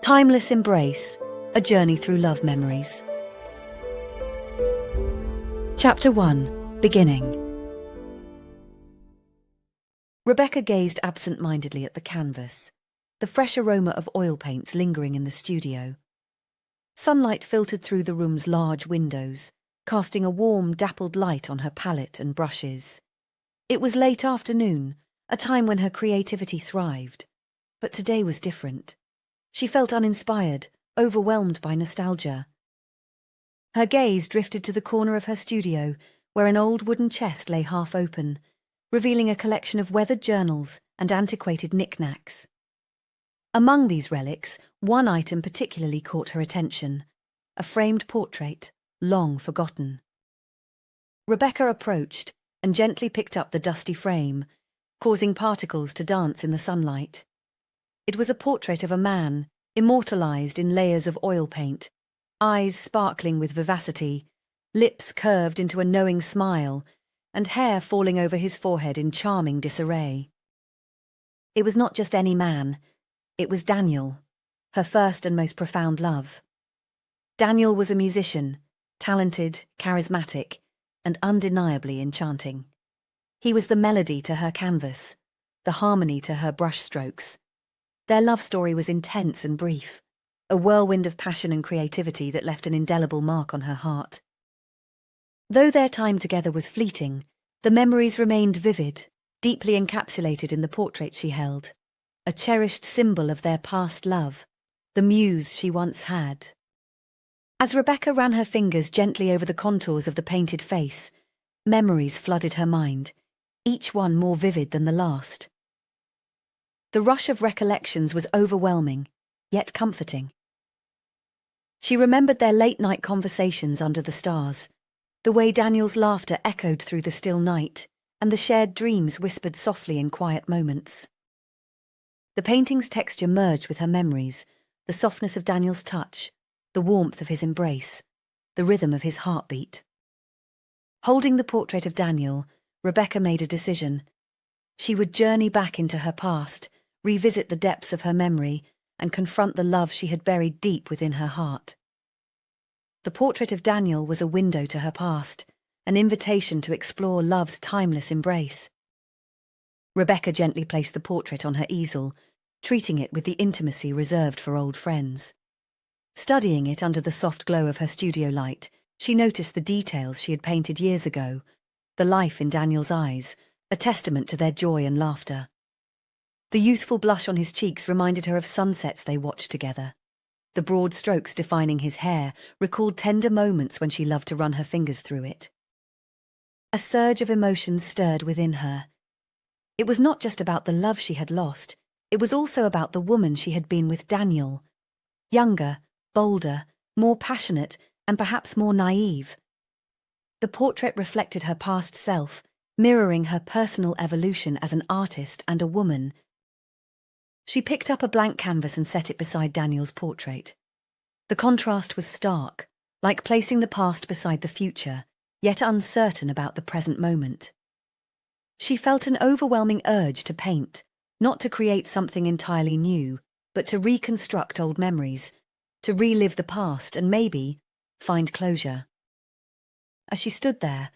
Timeless Embrace, a journey through love memories. Chapter 1. Beginning. Rebecca gazed absent-mindedly at the canvas, the fresh aroma of oil paints lingering in the studio. Sunlight filtered through the room's large windows, casting a warm, dappled light on her palette and brushes. It was late afternoon, a time when her creativity thrived. But today was different. She felt uninspired, overwhelmed by nostalgia. Her gaze drifted to the corner of her studio, where an old wooden chest lay half open, revealing a collection of weathered journals and antiquated knickknacks. Among these relics, one item particularly caught her attention, a framed portrait, long forgotten. Rebecca approached and gently picked up the dusty frame, causing particles to dance in the sunlight. It was a portrait of a man, immortalized in layers of oil paint, eyes sparkling with vivacity, lips curved into a knowing smile, and hair falling over his forehead in charming disarray. It was not just any man, it was Daniel, her first and most profound love. Daniel was a musician, talented, charismatic, and undeniably enchanting. He was the melody to her canvas, the harmony to her brushstrokes. Their love story was intense and brief, a whirlwind of passion and creativity that left an indelible mark on her heart. Though their time together was fleeting, the memories remained vivid, deeply encapsulated in the portrait she held, a cherished symbol of their past love, the muse she once had. As Rebecca ran her fingers gently over the contours of the painted face, memories flooded her mind, each one more vivid than the last. The rush of recollections was overwhelming, yet comforting. She remembered their late-night conversations under the stars, the way Daniel's laughter echoed through the still night, and the shared dreams whispered softly in quiet moments. The painting's texture merged with her memories, the softness of Daniel's touch, the warmth of his embrace, the rhythm of his heartbeat. Holding the portrait of Daniel, Rebecca made a decision. She would journey back into her past, revisit the depths of her memory, and confront the love she had buried deep within her heart. The portrait of Daniel was a window to her past, an invitation to explore love's timeless embrace. Rebecca gently placed the portrait on her easel, treating it with the intimacy reserved for old friends. Studying it under the soft glow of her studio light, she noticed the details she had painted years ago, the life in Daniel's eyes, a testament to their joy and laughter. The youthful blush on his cheeks reminded her of sunsets they watched together. The broad strokes defining his hair recalled tender moments when she loved to run her fingers through it. A surge of emotion stirred within her. It was not just about the love she had lost, it was also about the woman she had been with Daniel. Younger, bolder, more passionate, and perhaps more naive. The portrait reflected her past self, mirroring her personal evolution as an artist and a woman. She picked up a blank canvas and set it beside Daniel's portrait. The contrast was stark, like placing the past beside the future, yet uncertain about the present moment. She felt an overwhelming urge to paint, not to create something entirely new, but to reconstruct old memories, to relive the past and maybe find closure. As she stood there,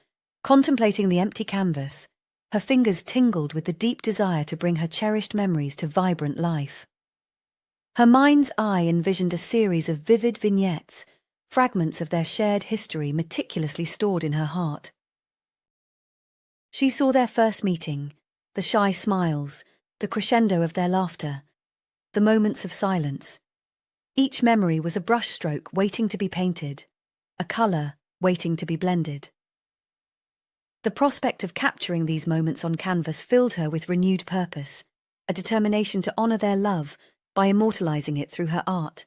contemplating the empty canvas, her fingers tingled with the deep desire to bring her cherished memories to vibrant life. Her mind's eye envisioned a series of vivid vignettes, fragments of their shared history meticulously stored in her heart. She saw their first meeting, the shy smiles, the crescendo of their laughter, the moments of silence. Each memory was a brushstroke waiting to be painted, a colour waiting to be blended. The prospect of capturing these moments on canvas filled her with renewed purpose, a determination to honour their love by immortalising it through her art.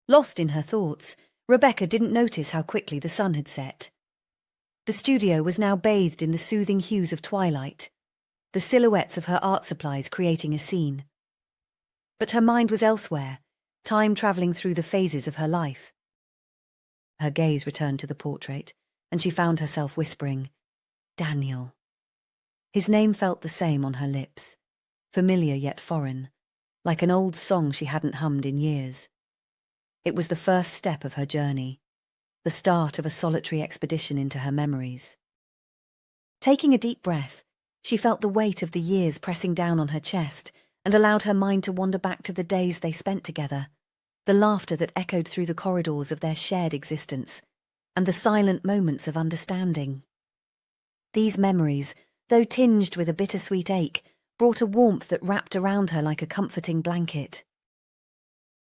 Lost in her thoughts, Rebecca didn't notice how quickly the sun had set. The studio was now bathed in the soothing hues of twilight, the silhouettes of her art supplies creating a scene. But her mind was elsewhere, time travelling through the phases of her life. Her gaze returned to the portrait, and she found herself whispering, "Daniel." His name felt the same on her lips, familiar yet foreign, like an old song she hadn't hummed in years. It was the first step of her journey, the start of a solitary expedition into her memories. Taking a deep breath, she felt the weight of the years pressing down on her chest and allowed her mind to wander back to the days they spent together, the laughter that echoed through the corridors of their shared existence, and the silent moments of understanding. These memories, though tinged with a bittersweet ache, brought a warmth that wrapped around her like a comforting blanket.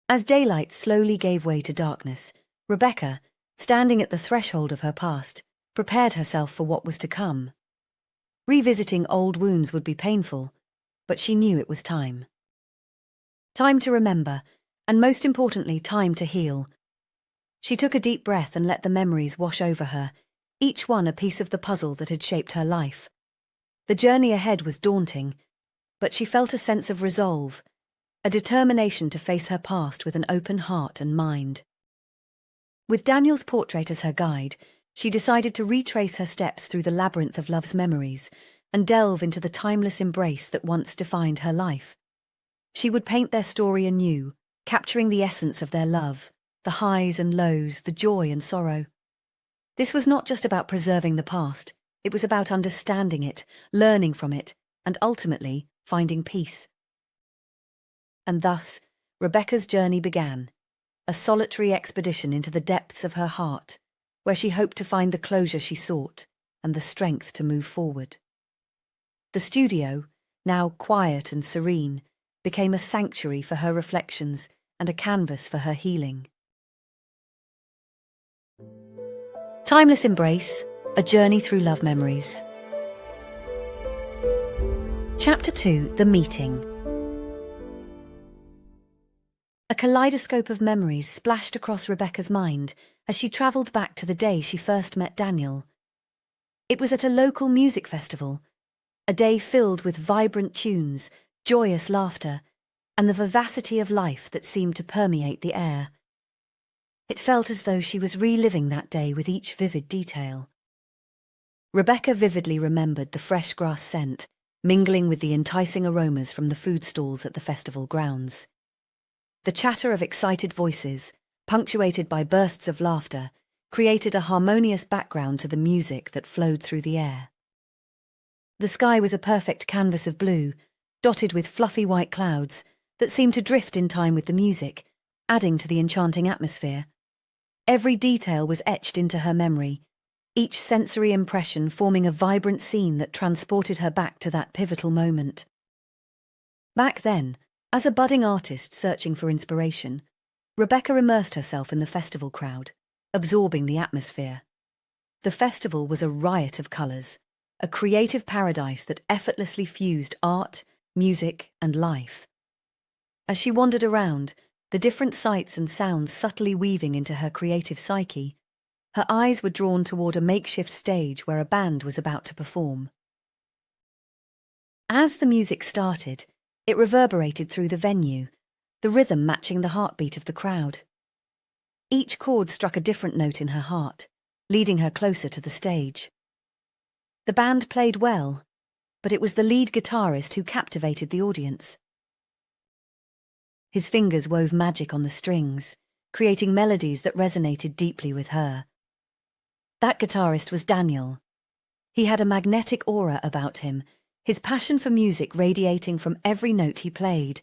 As daylight slowly gave way to darkness, Rebecca, standing at the threshold of her past, prepared herself for what was to come. Revisiting old wounds would be painful, but she knew it was time. Time to remember, and most importantly, time to heal. She took a deep breath and let the memories wash over her, each one a piece of the puzzle that had shaped her life. The journey ahead was daunting, but she felt a sense of resolve, a determination to face her past with an open heart and mind. With Daniel's portrait as her guide, she decided to retrace her steps through the labyrinth of love's memories and delve into the timeless embrace that once defined her life. She would paint their story anew, capturing the essence of their love, the highs and lows, the joy and sorrow. This was not just about preserving the past, it was about understanding it, learning from it, and ultimately finding peace. And thus, Rebecca's journey began, a solitary expedition into the depths of her heart, where she hoped to find the closure she sought and the strength to move forward. The studio, now quiet and serene, became a sanctuary for her reflections and a canvas for her healing. Timeless Embrace, a journey through love memories. Chapter 2, The Meeting. A kaleidoscope of memories splashed across Rebecca's mind as she travelled back to the day she first met Daniel. It was at a local music festival, a day filled with vibrant tunes, joyous laughter, and the vivacity of life that seemed to permeate the air. It felt as though she was reliving that day with each vivid detail. Rebecca vividly remembered the fresh grass scent, mingling with the enticing aromas from the food stalls at the festival grounds. The chatter of excited voices, punctuated by bursts of laughter, created a harmonious background to the music that flowed through the air. The sky was a perfect canvas of blue, dotted with fluffy white clouds that seemed to drift in time with the music, adding to the enchanting atmosphere. Every detail was etched into her memory, each sensory impression forming a vibrant scene that transported her back to that pivotal moment. Back then, as a budding artist searching for inspiration, Rebecca immersed herself in the festival crowd, absorbing the atmosphere. The festival was a riot of colours, a creative paradise that effortlessly fused art, music, and life. As she wandered around, the different sights and sounds subtly weaving into her creative psyche, her eyes were drawn toward a makeshift stage where a band was about to perform. As the music started, it reverberated through the venue, the rhythm matching the heartbeat of the crowd. Each chord struck a different note in her heart, leading her closer to the stage. The band played well, but it was the lead guitarist who captivated the audience. His fingers wove magic on the strings, creating melodies that resonated deeply with her. That guitarist was Daniel. He had a magnetic aura about him, his passion for music radiating from every note he played.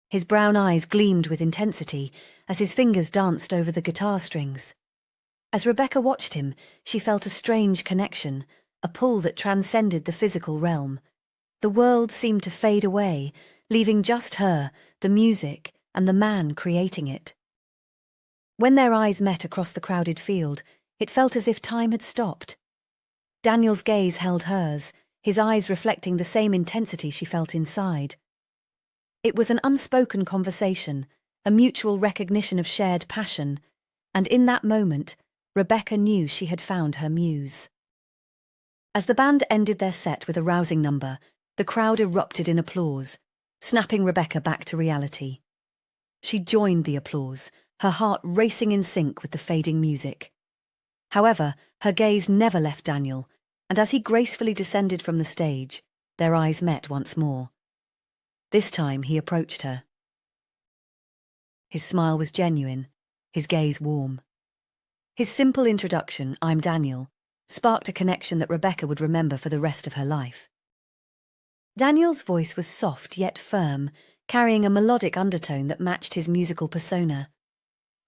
His brown eyes gleamed with intensity as his fingers danced over the guitar strings. As Rebecca watched him, she felt a strange connection, a pull that transcended the physical realm. The world seemed to fade away, leaving just her, the music, and the man creating it. When their eyes met across the crowded field, it felt as if time had stopped. Daniel's gaze held hers, his eyes reflecting the same intensity she felt inside. It was an unspoken conversation, a mutual recognition of shared passion, and in that moment, Rebecca knew she had found her muse. As the band ended their set with a rousing number, the crowd erupted in applause, snapping Rebecca back to reality. She joined the applause, her heart racing in sync with the fading music. However, her gaze never left Daniel, and as he gracefully descended from the stage, their eyes met once more. This time he approached her. His smile was genuine, his gaze warm. His simple introduction, "I'm Daniel," sparked a connection that Rebecca would remember for the rest of her life. Daniel's voice was soft yet firm, carrying a melodic undertone that matched his musical persona.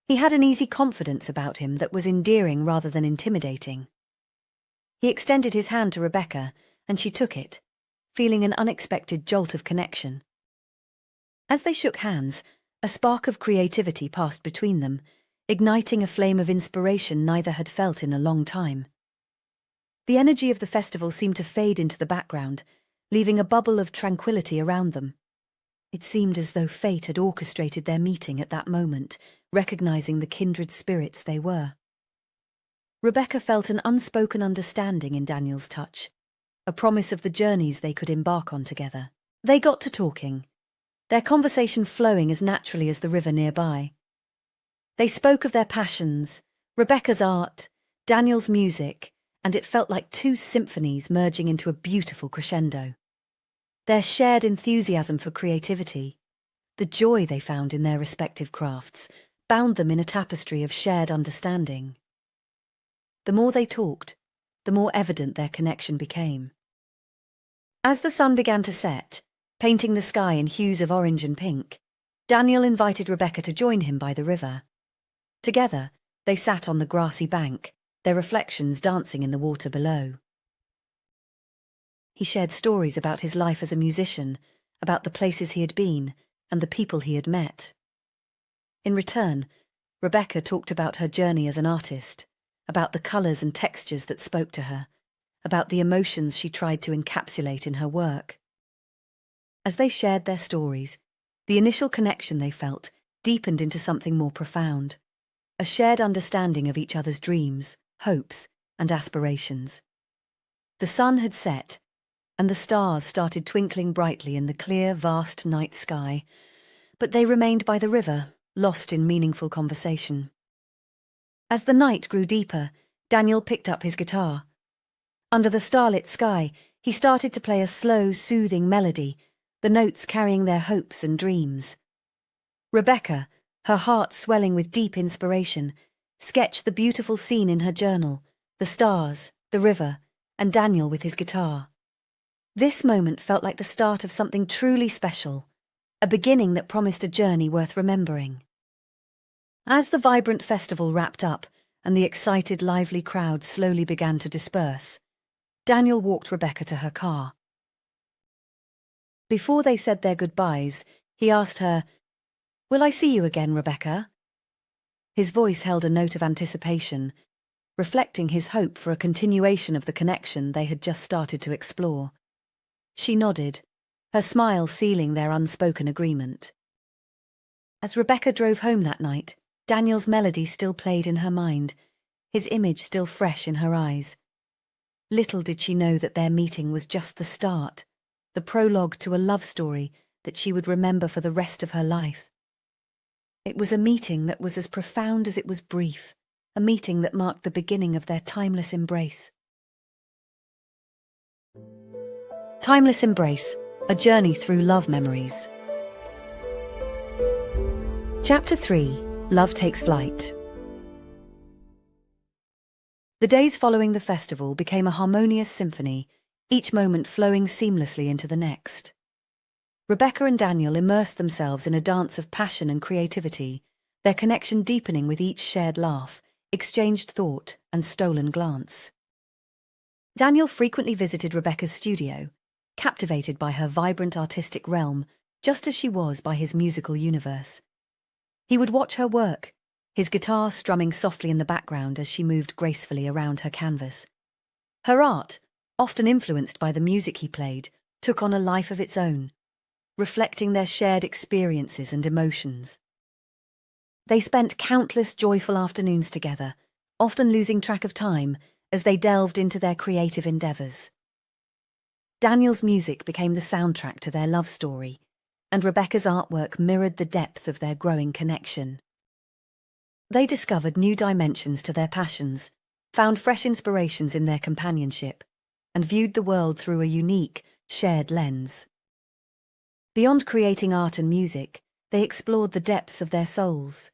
He had an easy confidence about him that was endearing rather than intimidating. He extended his hand to Rebecca, and she took it, feeling an unexpected jolt of connection. As they shook hands, a spark of creativity passed between them, igniting a flame of inspiration neither had felt in a long time. The energy of the festival seemed to fade into the background, leaving a bubble of tranquility around them. It seemed as though fate had orchestrated their meeting at that moment, recognizing the kindred spirits they were. Rebecca felt an unspoken understanding in Daniel's touch, a promise of the journeys they could embark on together. They got to talking, their conversation flowing as naturally as the river nearby. They spoke of their passions, Rebecca's art, Daniel's music, and it felt like two symphonies merging into a beautiful crescendo. Their shared enthusiasm for creativity, the joy they found in their respective crafts, bound them in a tapestry of shared understanding. The more they talked, the more evident their connection became. As the sun began to set, painting the sky in hues of orange and pink, Daniel invited Rebecca to join him by the river. Together, they sat on the grassy bank, their reflections dancing in the water below. He shared stories about his life as a musician, about the places he had been, and the people he had met. In return, Rebecca talked about her journey as an artist, about the colours and textures that spoke to her, about the emotions she tried to encapsulate in her work. As they shared their stories, the initial connection they felt deepened into something more profound, a shared understanding of each other's dreams, hopes, and aspirations. The sun had set, and the stars started twinkling brightly in the clear, vast night sky, but they remained by the river, lost in meaningful conversation. As the night grew deeper, Daniel picked up his guitar. Under the starlit sky, he started to play a slow, soothing melody, the notes carrying their hopes and dreams. Rebecca, her heart swelling with deep inspiration, sketched the beautiful scene in her journal, the stars, the river, and Daniel with his guitar. This moment felt like the start of something truly special, a beginning that promised a journey worth remembering. As the vibrant festival wrapped up and the excited, lively crowd slowly began to disperse, Daniel walked Rebecca to her car. Before they said their goodbyes, he asked her, "Will I see you again, Rebecca?" His voice held a note of anticipation, reflecting his hope for a continuation of the connection they had just started to explore. She nodded, her smile sealing their unspoken agreement. As Rebecca drove home that night, Daniel's melody still played in her mind, his image still fresh in her eyes. Little did she know that their meeting was just the start, the prologue to a love story that she would remember for the rest of her life. It was a meeting that was as profound as it was brief, a meeting that marked the beginning of their timeless embrace. Timeless Embrace, a journey through love memories. Chapter 3, Love Takes Flight. The days following the festival became a harmonious symphony, each moment flowing seamlessly into the next. Rebecca and Daniel immersed themselves in a dance of passion and creativity, their connection deepening with each shared laugh, exchanged thought, and stolen glance. Daniel frequently visited Rebecca's studio, captivated by her vibrant artistic realm, just as she was by his musical universe. He would watch her work, his guitar strumming softly in the background as she moved gracefully around her canvas. Her art, often influenced by the music he played, took on a life of its own, reflecting their shared experiences and emotions. They spent countless joyful afternoons together, often losing track of time as they delved into their creative endeavours. Daniel's music became the soundtrack to their love story, and Rebecca's artwork mirrored the depth of their growing connection. They discovered new dimensions to their passions, found fresh inspirations in their companionship, and viewed the world through a unique, shared lens. Beyond creating art and music, they explored the depths of their souls.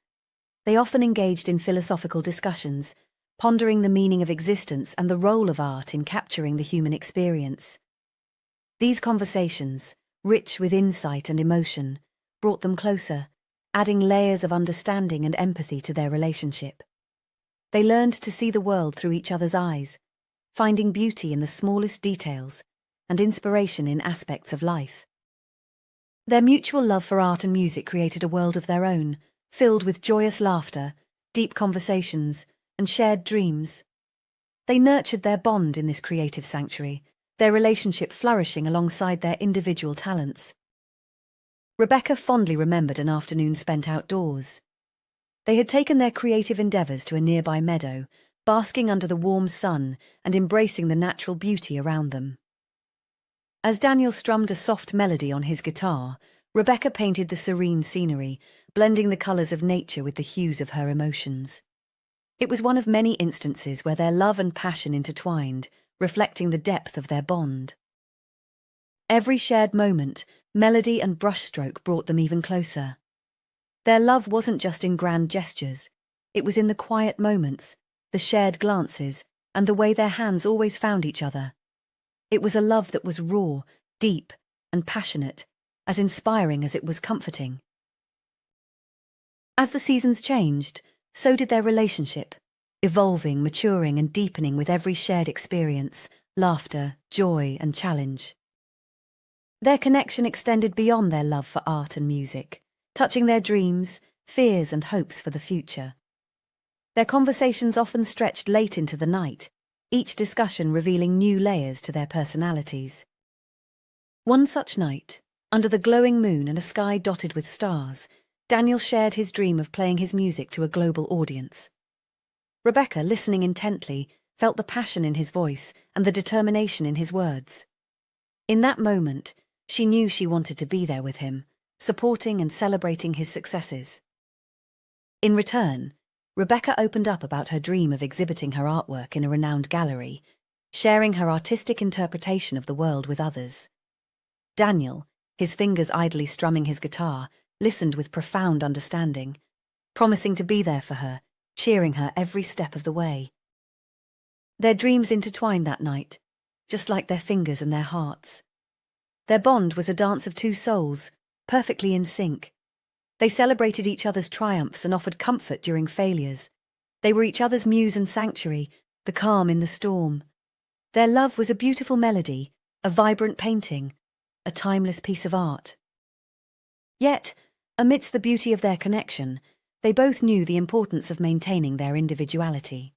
They often engaged in philosophical discussions, pondering the meaning of existence and the role of art in capturing the human experience. These conversations, rich with insight and emotion, brought them closer, adding layers of understanding and empathy to their relationship. They learned to see the world through each other's eyes, finding beauty in the smallest details and inspiration in aspects of life. Their mutual love for art and music created a world of their own, filled with joyous laughter, deep conversations, and shared dreams. They nurtured their bond in this creative sanctuary, their relationship flourishing alongside their individual talents. Rebecca fondly remembered an afternoon spent outdoors. They had taken their creative endeavours to a nearby meadow, basking under the warm sun and embracing the natural beauty around them. As Daniel strummed a soft melody on his guitar, Rebecca painted the serene scenery, blending the colours of nature with the hues of her emotions. It was one of many instances where their love and passion intertwined, reflecting the depth of their bond. Every shared moment, melody and brushstroke brought them even closer. Their love wasn't just in grand gestures, it was in the quiet moments, the shared glances, and the way their hands always found each other. It was a love that was raw, deep, and passionate, as inspiring as it was comforting. As the seasons changed, so did their relationship, evolving, maturing, and deepening with every shared experience, laughter, joy, and challenge. Their connection extended beyond their love for art and music, touching their dreams, fears, and hopes for the future. Their conversations often stretched late into the night, each discussion revealing new layers to their personalities. One such night, under the glowing moon and a sky dotted with stars, Daniel shared his dream of playing his music to a global audience. Rebecca, listening intently, felt the passion in his voice and the determination in his words. In that moment, she knew she wanted to be there with him, supporting and celebrating his successes. In return, Rebecca opened up about her dream of exhibiting her artwork in a renowned gallery, sharing her artistic interpretation of the world with others. Daniel, his fingers idly strumming his guitar, listened with profound understanding, promising to be there for her, cheering her every step of the way. Their dreams intertwined that night, just like their fingers and their hearts. Their bond was a dance of two souls, perfectly in sync. They celebrated each other's triumphs and offered comfort during failures. They were each other's muse and sanctuary, the calm in the storm. Their love was a beautiful melody, a vibrant painting, a timeless piece of art. Yet, amidst the beauty of their connection, they both knew the importance of maintaining their individuality.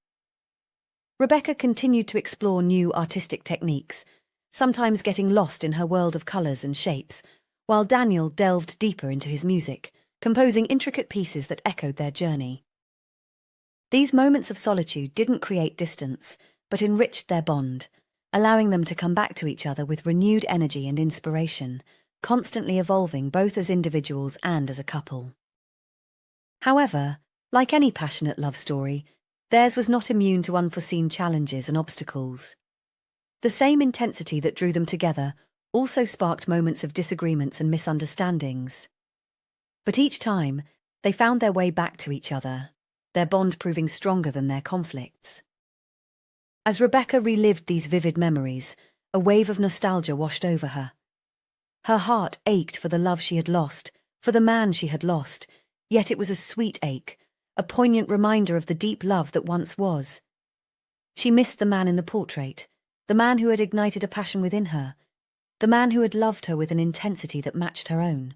Rebecca continued to explore new artistic techniques, sometimes getting lost in her world of colours and shapes, while Daniel delved deeper into his music, composing intricate pieces that echoed their journey. These moments of solitude didn't create distance, but enriched their bond, allowing them to come back to each other with renewed energy and inspiration, constantly evolving both as individuals and as a couple. However, like any passionate love story, theirs was not immune to unforeseen challenges and obstacles. The same intensity that drew them together also sparked moments of disagreements and misunderstandings. But each time, they found their way back to each other, their bond proving stronger than their conflicts. As Rebecca relived these vivid memories, a wave of nostalgia washed over her. Her heart ached for the love she had lost, for the man she had lost, yet it was a sweet ache, a poignant reminder of the deep love that once was. She missed the man in the portrait, the man who had ignited a passion within her, the man who had loved her with an intensity that matched her own.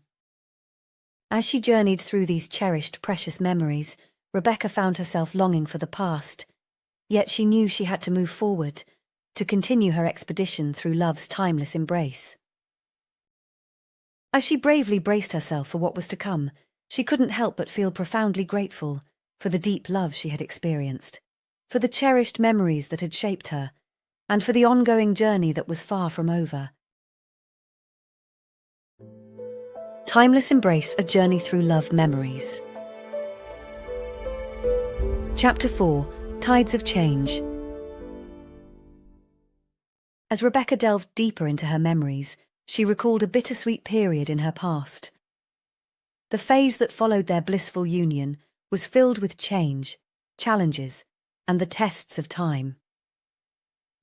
As she journeyed through these cherished, precious memories, Rebecca found herself longing for the past, yet she knew she had to move forward, to continue her expedition through love's timeless embrace. As she bravely braced herself for what was to come, she couldn't help but feel profoundly grateful for the deep love she had experienced, for the cherished memories that had shaped her, and for the ongoing journey that was far from over. Timeless Embrace, a journey through love memories. Chapter 4, Tides of Change. As Rebecca delved deeper into her memories, she recalled a bittersweet period in her past. The phase that followed their blissful union was filled with change, challenges, and the tests of time.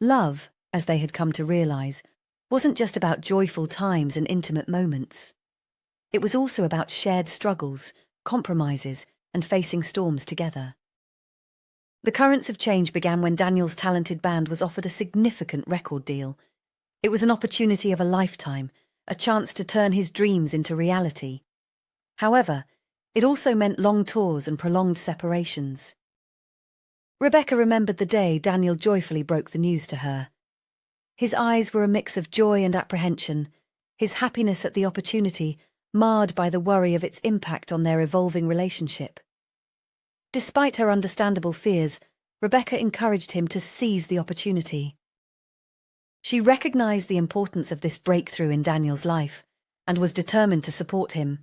Love, as they had come to realize, wasn't just about joyful times and intimate moments. It was also about shared struggles, compromises, and facing storms together. The currents of change began when Daniel's talented band was offered a significant record deal. It was an opportunity of a lifetime, a chance to turn his dreams into reality. However, it also meant long tours and prolonged separations. Rebecca remembered the day Daniel joyfully broke the news to her. His eyes were a mix of joy and apprehension, his happiness at the opportunity marred by the worry of its impact on their evolving relationship. Despite her understandable fears, Rebecca encouraged him to seize the opportunity. She recognized the importance of this breakthrough in Daniel's life and was determined to support him,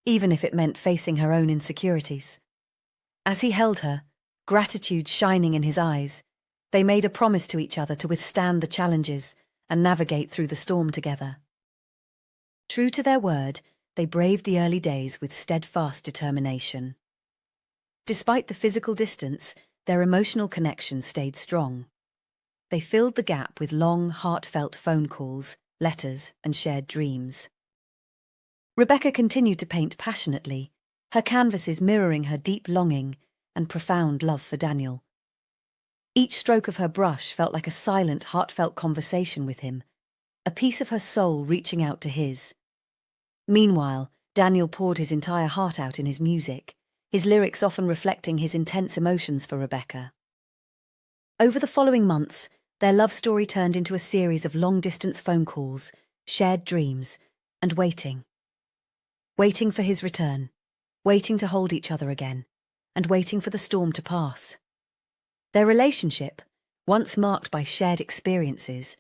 even if it meant facing her own insecurities. As he held her, gratitude shining in his eyes, they made a promise to each other to withstand the challenges and navigate through the storm together. True to their word, they braved the early days with steadfast determination. Despite the physical distance, their emotional connection stayed strong. They filled the gap with long, heartfelt phone calls, letters, and shared dreams. Rebecca continued to paint passionately, her canvases mirroring her deep longing and profound love for Daniel. Each stroke of her brush felt like a silent, heartfelt conversation with him, a piece of her soul reaching out to his. Meanwhile, Daniel poured his entire heart out in his music, his lyrics often reflecting his intense emotions for Rebecca. Over the following months, their love story turned into a series of long-distance phone calls, shared dreams, and waiting. Waiting for his return, waiting to hold each other again, and waiting for the storm to pass. Their relationship, once marked by shared experiences,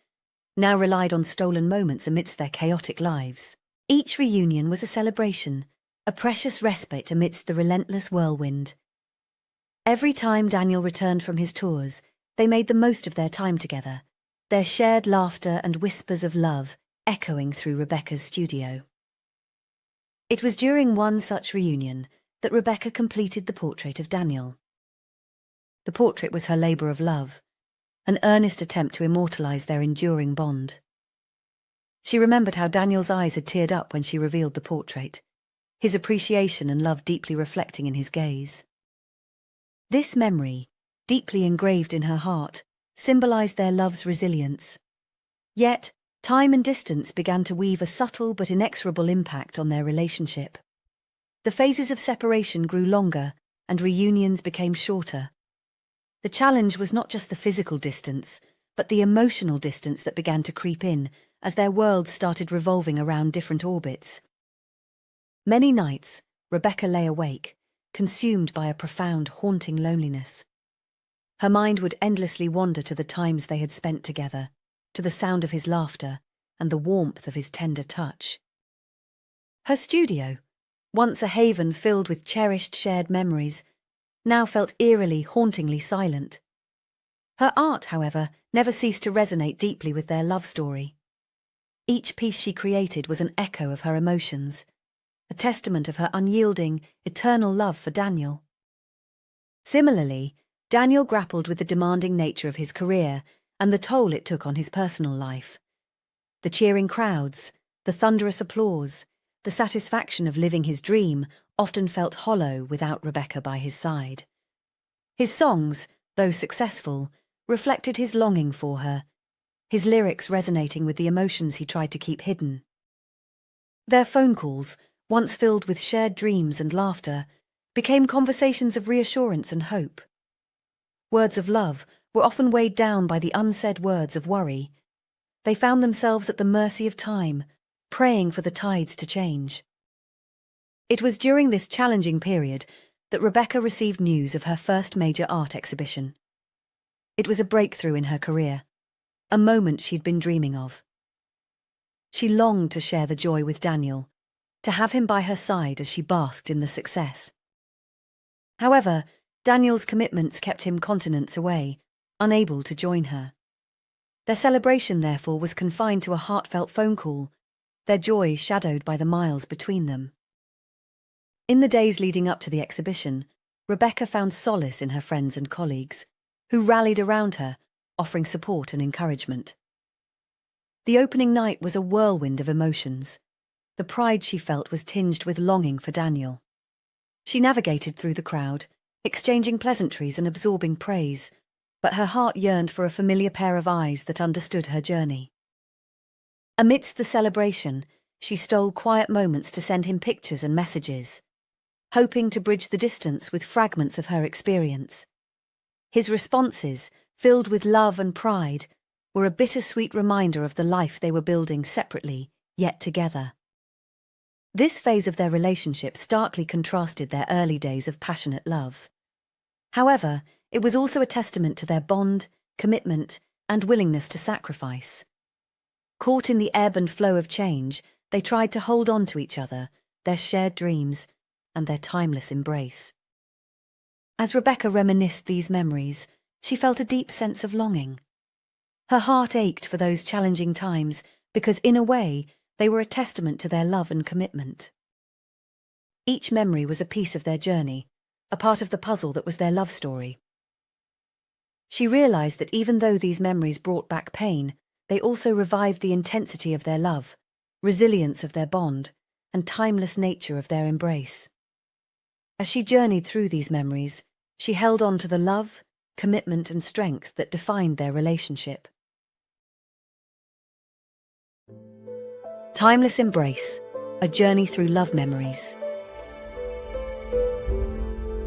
now relied on stolen moments amidst their chaotic lives. Each reunion was a celebration, a precious respite amidst the relentless whirlwind. Every time Daniel returned from his tours, they made the most of their time together, their shared laughter and whispers of love echoing through Rebecca's studio. It was during one such reunion that Rebecca completed the portrait of Daniel. The portrait was her labor of love, an earnest attempt to immortalize their enduring bond. She remembered how Daniel's eyes had teared up when she revealed the portrait, his appreciation and love deeply reflecting in his gaze. This memory, deeply engraved in her heart, symbolized their love's resilience. Yet, time and distance began to weave a subtle but inexorable impact on their relationship. The phases of separation grew longer and reunions became shorter. The challenge was not just the physical distance, but the emotional distance that began to creep in as their worlds started revolving around different orbits. Many nights, Rebecca lay awake, consumed by a profound, haunting loneliness. Her mind would endlessly wander to the times they had spent together, to the sound of his laughter and the warmth of his tender touch. Her studio, once a haven filled with cherished shared memories, now felt eerily, hauntingly silent. Her art, however, never ceased to resonate deeply with their love story. Each piece she created was an echo of her emotions, a testament of her unyielding, eternal love for Daniel. Similarly, Daniel grappled with the demanding nature of his career and the toll it took on his personal life. The cheering crowds, the thunderous applause, the satisfaction of living his dream often felt hollow without Rebecca by his side. His songs, though successful, reflected his longing for her, his lyrics resonating with the emotions he tried to keep hidden. Their phone calls, once filled with shared dreams and laughter, became conversations of reassurance and hope. Words of love were often weighed down by the unsaid words of worry. They found themselves at the mercy of time, praying for the tides to change. It was during this challenging period that Rebecca received news of her first major art exhibition. It was a breakthrough in her career, a moment she'd been dreaming of. She longed to share the joy with Daniel, to have him by her side as she basked in the success. However, Daniel's commitments kept him continents away, unable to join her. Their celebration, therefore, was confined to a heartfelt phone call, their joy shadowed by the miles between them. In the days leading up to the exhibition, Rebecca found solace in her friends and colleagues, who rallied around her, offering support and encouragement. The opening night was a whirlwind of emotions. The pride she felt was tinged with longing for Daniel. She navigated through the crowd, exchanging pleasantries and absorbing praise, but her heart yearned for a familiar pair of eyes that understood her journey. Amidst the celebration, she stole quiet moments to send him pictures and messages, hoping to bridge the distance with fragments of her experience. His responses, filled with love and pride, were a bittersweet reminder of the life they were building separately, yet together. This phase of their relationship starkly contrasted their early days of passionate love. However, it was also a testament to their bond, commitment, and willingness to sacrifice. Caught in the ebb and flow of change, they tried to hold on to each other, their shared dreams, and their timeless embrace. As Rebecca reminisced these memories, she felt a deep sense of longing. Her heart ached for those challenging times because, in a way, they were a testament to their love and commitment. Each memory was a piece of their journey, a part of the puzzle that was their love story. She realized that even though these memories brought back pain, they also revived the intensity of their love, resilience of their bond, and timeless nature of their embrace. As she journeyed through these memories, she held on to the love, commitment, and strength that defined their relationship. Timeless Embrace, a journey through love memories.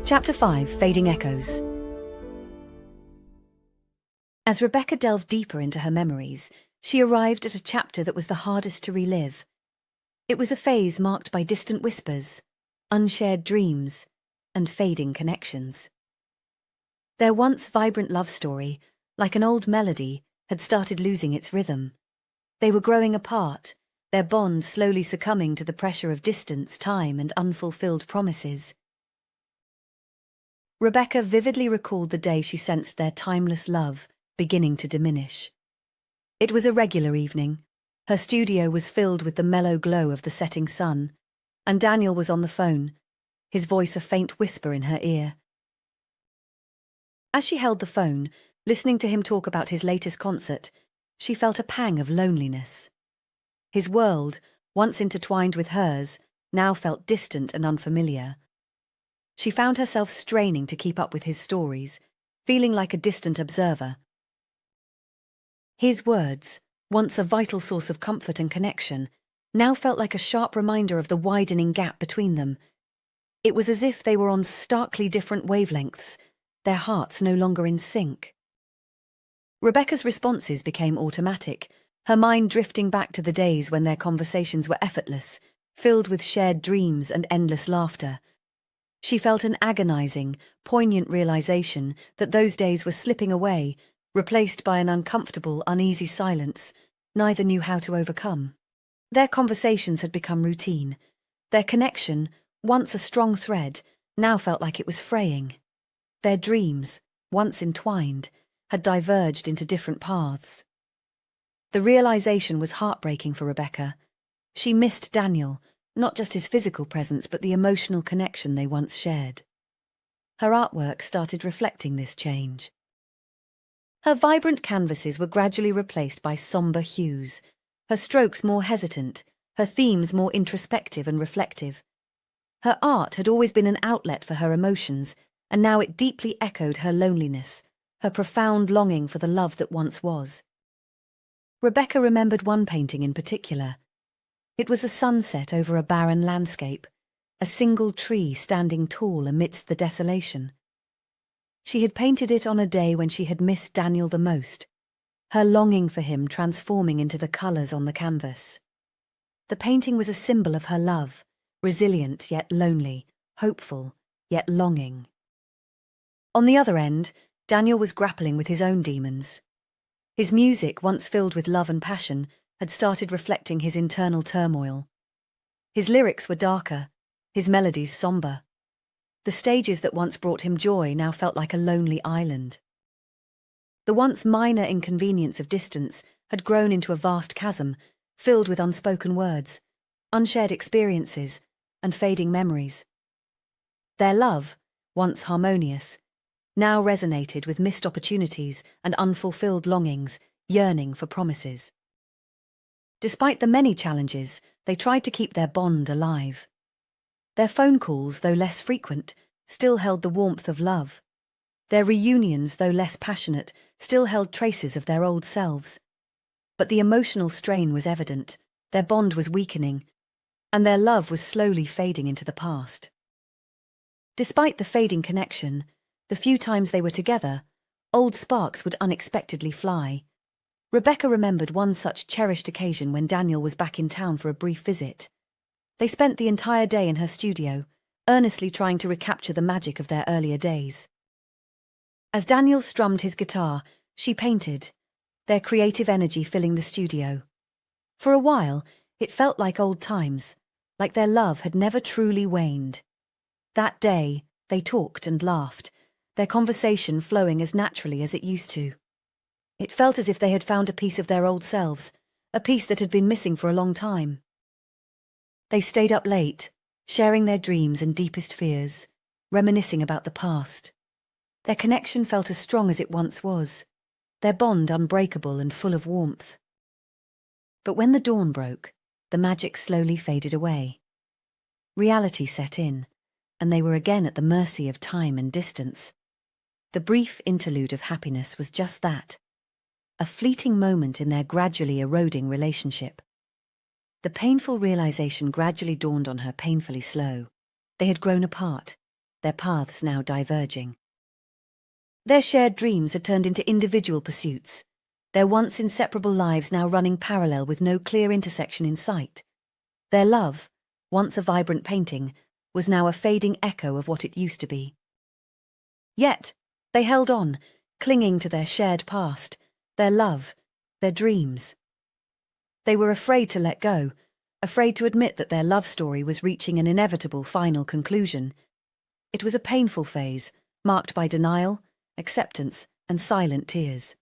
Chapter 5, Fading Echoes. As Rebecca delved deeper into her memories, she arrived at a chapter that was the hardest to relive. It was a phase marked by distant whispers, unshared dreams, and fading connections. Their once vibrant love story, like an old melody, had started losing its rhythm. They were growing apart, their bond slowly succumbing to the pressure of distance, time, and unfulfilled promises. Rebecca vividly recalled the day she sensed their timeless love beginning to diminish. It was a regular evening. Her studio was filled with the mellow glow of the setting sun, and Daniel was on the phone, his voice a faint whisper in her ear. As she held the phone, listening to him talk about his latest concert, she felt a pang of loneliness. His world, once intertwined with hers, now felt distant and unfamiliar. She found herself straining to keep up with his stories, feeling like a distant observer. His words, once a vital source of comfort and connection, now felt like a sharp reminder of the widening gap between them. It was as if they were on starkly different wavelengths, their hearts no longer in sync. Rebecca's responses became automatic, her mind drifting back to the days when their conversations were effortless, filled with shared dreams and endless laughter. She felt an agonizing, poignant realization that those days were slipping away, replaced by an uncomfortable, uneasy silence neither knew how to overcome. Their conversations had become routine. Their connection, once a strong thread, now felt like it was fraying. Their dreams, once entwined, had diverged into different paths. The realization was heartbreaking for Rebecca. She missed Daniel, not just his physical presence but the emotional connection they once shared. Her artwork started reflecting this change. Her vibrant canvases were gradually replaced by somber hues, her strokes more hesitant, her themes more introspective and reflective. Her art had always been an outlet for her emotions, and now it deeply echoed her loneliness, her profound longing for the love that once was. Rebecca remembered one painting in particular. It was a sunset over a barren landscape, a single tree standing tall amidst the desolation. She had painted it on a day when she had missed Daniel the most, her longing for him transforming into the colours on the canvas. The painting was a symbol of her love, resilient yet lonely, hopeful yet longing. On the other end, Daniel was grappling with his own demons. His music, once filled with love and passion, had started reflecting his internal turmoil. His lyrics were darker, his melodies sombre. The stages that once brought him joy now felt like a lonely island. The once minor inconvenience of distance had grown into a vast chasm, filled with unspoken words, unshared experiences, and fading memories. Their love, once harmonious, now resonated with missed opportunities and unfulfilled longings, yearning for promises. Despite the many challenges, they tried to keep their bond alive. Their phone calls, though less frequent, still held the warmth of love. Their reunions, though less passionate, still held traces of their old selves. But the emotional strain was evident, their bond was weakening, and their love was slowly fading into the past. Despite the fading connection, the few times they were together, old sparks would unexpectedly fly. Rebecca remembered one such cherished occasion when Daniel was back in town for a brief visit. They spent the entire day in her studio, earnestly trying to recapture the magic of their earlier days. As Daniel strummed his guitar, she painted, their creative energy filling the studio. For a while, it felt like old times, like their love had never truly waned. That day, they talked and laughed, their conversation flowing as naturally as it used to. It felt as if they had found a piece of their old selves, a piece that had been missing for a long time. They stayed up late, sharing their dreams and deepest fears, reminiscing about the past. Their connection felt as strong as it once was, their bond unbreakable and full of warmth. But when the dawn broke, the magic slowly faded away. Reality set in, and they were again at the mercy of time and distance. The brief interlude of happiness was just that, a fleeting moment in their gradually eroding relationship. The painful realization gradually dawned on her, painfully slow. They had grown apart, their paths now diverging. Their shared dreams had turned into individual pursuits, their once inseparable lives now running parallel with no clear intersection in sight. Their love, once a vibrant painting, was now a fading echo of what it used to be. Yet, they held on, clinging to their shared past, their love, their dreams. They were afraid to let go, afraid to admit that their love story was reaching an inevitable final conclusion. It was a painful phase, marked by denial, acceptance, and silent tears.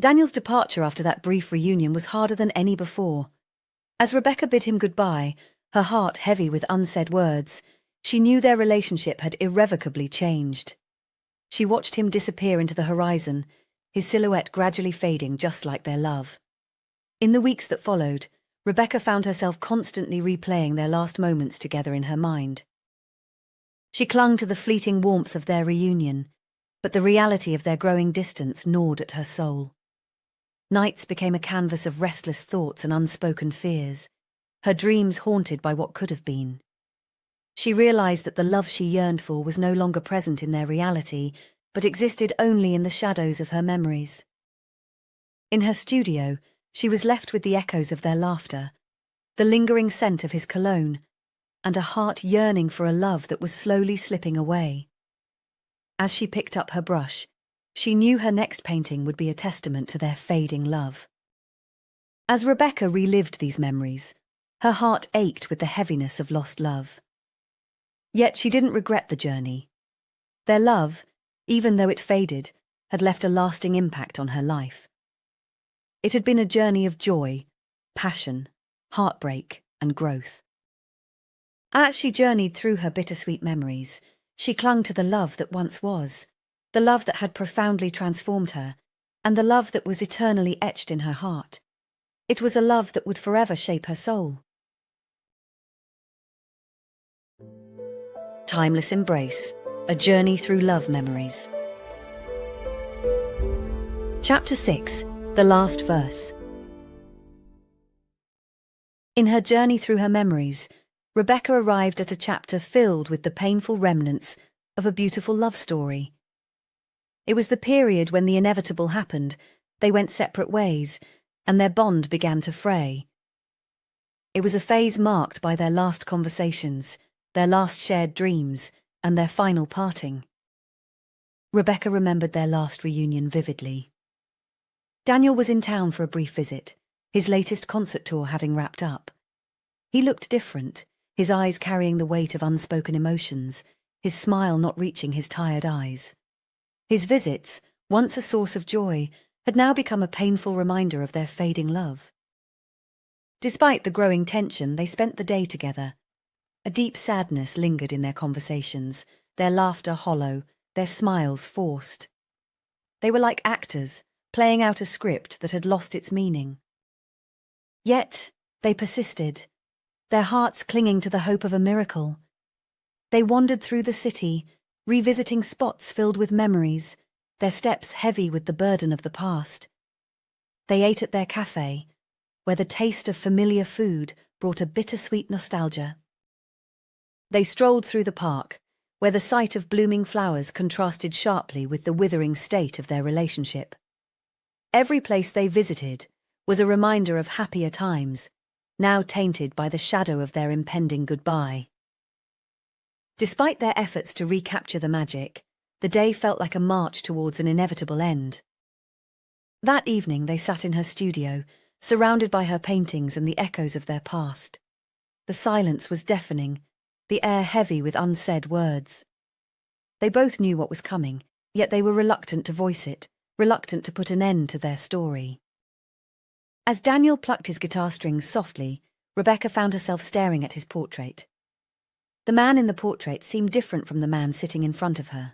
Daniel's departure after that brief reunion was harder than any before. As Rebecca bid him goodbye, her heart heavy with unsaid words, she knew their relationship had irrevocably changed. She watched him disappear into the horizon, his silhouette gradually fading just like their love. In the weeks that followed, Rebecca found herself constantly replaying their last moments together in her mind. She clung to the fleeting warmth of their reunion, but the reality of their growing distance gnawed at her soul. Nights became a canvas of restless thoughts and unspoken fears, her dreams haunted by what could have been. She realized that the love she yearned for was no longer present in their reality, but existed only in the shadows of her memories. In her studio, she was left with the echoes of their laughter, the lingering scent of his cologne, and a heart yearning for a love that was slowly slipping away. As she picked up her brush, she knew her next painting would be a testament to their fading love. As Rebecca relived these memories, her heart ached with the heaviness of lost love. Yet she didn't regret the journey. Their love, even though it faded, had left a lasting impact on her life. It had been a journey of joy, passion, heartbreak, and growth. As she journeyed through her bittersweet memories, she clung to the love that once was, the love that had profoundly transformed her, and the love that was eternally etched in her heart. It was a love that would forever shape her soul. Timeless Embrace, a journey through love memories. Chapter 6, the last verse. In her journey through her memories, Rebecca arrived at a chapter filled with the painful remnants of a beautiful love story. It was the period when the inevitable happened, they went separate ways, and their bond began to fray. It was a phase marked by their last conversations, their last shared dreams, and their final parting. Rebecca remembered their last reunion vividly. Daniel was in town for a brief visit, his latest concert tour having wrapped up. He looked different, his eyes carrying the weight of unspoken emotions, his smile not reaching his tired eyes. His visits, once a source of joy, had now become a painful reminder of their fading love. Despite the growing tension, they spent the day together. A deep sadness lingered in their conversations, their laughter hollow, their smiles forced. They were like actors, playing out a script that had lost its meaning. Yet, they persisted, their hearts clinging to the hope of a miracle. They wandered through the city, revisiting spots filled with memories, their steps heavy with the burden of the past. They ate at their cafe, where the taste of familiar food brought a bittersweet nostalgia. They strolled through the park, where the sight of blooming flowers contrasted sharply with the withering state of their relationship. Every place they visited was a reminder of happier times, now tainted by the shadow of their impending goodbye. Despite their efforts to recapture the magic, the day felt like a march towards an inevitable end. That evening they sat in her studio, surrounded by her paintings and the echoes of their past. The silence was deafening, the air heavy with unsaid words. They both knew what was coming, yet they were reluctant to voice it, reluctant to put an end to their story. As Daniel plucked his guitar strings softly, Rebecca found herself staring at his portrait. The man in the portrait seemed different from the man sitting in front of her.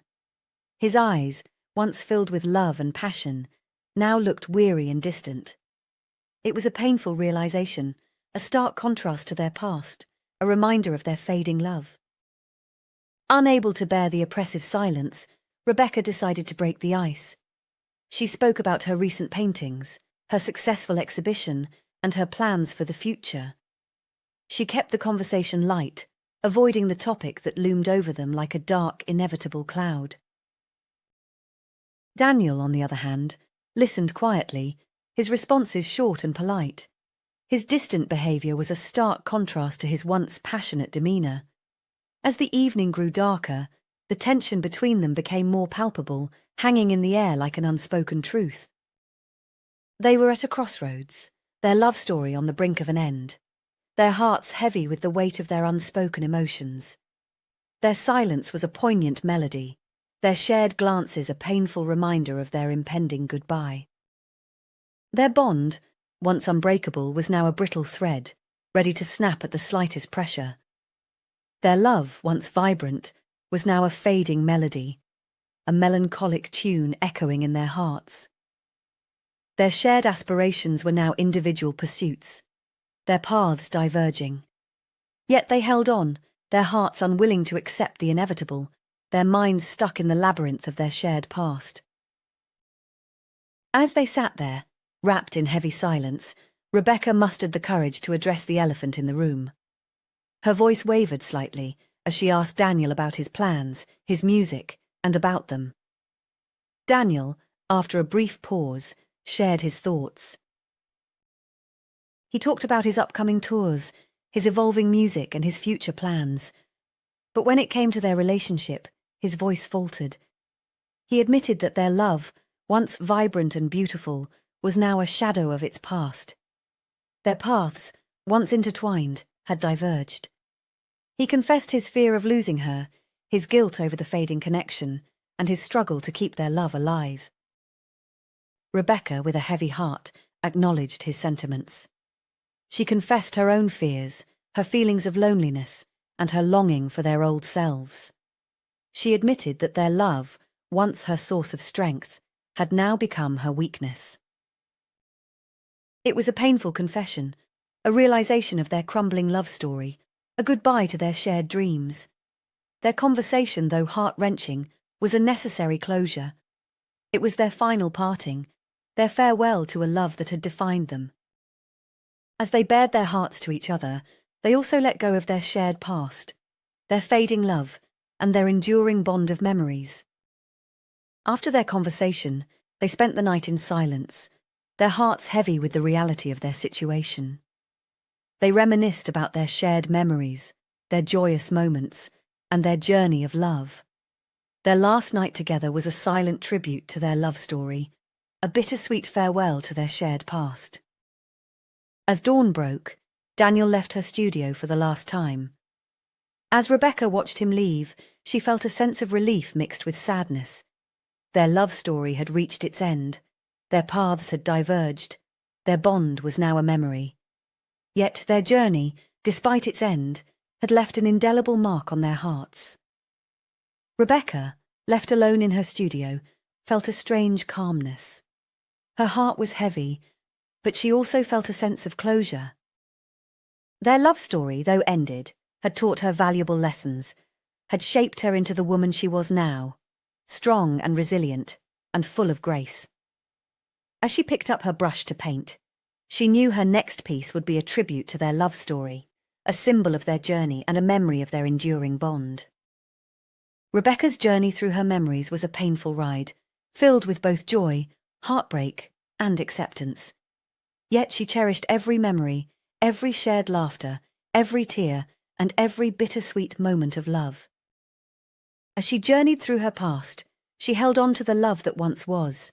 His eyes, once filled with love and passion, now looked weary and distant. It was a painful realization, a stark contrast to their past, a reminder of their fading love. Unable to bear the oppressive silence, Rebecca decided to break the ice. She spoke about her recent paintings, her successful exhibition, and her plans for the future. She kept the conversation light, avoiding the topic that loomed over them like a dark, inevitable cloud. Daniel, on the other hand, listened quietly, his responses short and polite. His distant behaviour was a stark contrast to his once passionate demeanour. As the evening grew darker, the tension between them became more palpable, hanging in the air like an unspoken truth. They were at a crossroads, their love story on the brink of an end, their hearts heavy with the weight of their unspoken emotions. Their silence was a poignant melody, their shared glances a painful reminder of their impending goodbye. Their bond, once unbreakable, was now a brittle thread, ready to snap at the slightest pressure. Their love, once vibrant, was now a fading melody, a melancholic tune echoing in their hearts. Their shared aspirations were now individual pursuits, their paths diverging. Yet they held on, their hearts unwilling to accept the inevitable, their minds stuck in the labyrinth of their shared past. As they sat there, wrapped in heavy silence, Rebecca mustered the courage to address the elephant in the room. Her voice wavered slightly as she asked Daniel about his plans, his music, and about them. Daniel, after a brief pause, shared his thoughts. He talked about his upcoming tours, his evolving music, and his future plans. But when it came to their relationship, his voice faltered. He admitted that their love, once vibrant and beautiful, was now a shadow of its past. Their paths, once intertwined, had diverged. He confessed his fear of losing her, his guilt over the fading connection, and his struggle to keep their love alive. Rebecca, with a heavy heart, acknowledged his sentiments. She confessed her own fears, her feelings of loneliness, and her longing for their old selves. She admitted that their love, once her source of strength, had now become her weakness. It was a painful confession, a realization of their crumbling love story, a goodbye to their shared dreams. Their conversation, though heart-wrenching, was a necessary closure. It was their final parting, their farewell to a love that had defined them. As they bared their hearts to each other, they also let go of their shared past, their fading love, and their enduring bond of memories. After their conversation, they spent the night in silence, their hearts heavy with the reality of their situation. They reminisced about their shared memories, their joyous moments, and their journey of love. Their last night together was a silent tribute to their love story, a bittersweet farewell to their shared past. As dawn broke, Daniel left her studio for the last time. As Rebecca watched him leave, she felt a sense of relief mixed with sadness. Their love story had reached its end, their paths had diverged, their bond was now a memory. Yet their journey, despite its end, had left an indelible mark on their hearts. Rebecca, left alone in her studio, felt a strange calmness. Her heart was heavy, but she also felt a sense of closure. Their love story, though ended, had taught her valuable lessons, had shaped her into the woman she was now, strong and resilient, and full of grace. As she picked up her brush to paint, she knew her next piece would be a tribute to their love story, a symbol of their journey and a memory of their enduring bond. Rebecca's journey through her memories was a painful ride, filled with both joy, heartbreak, and acceptance. Yet she cherished every memory, every shared laughter, every tear, and every bittersweet moment of love. As she journeyed through her past, she held on to the love that once was,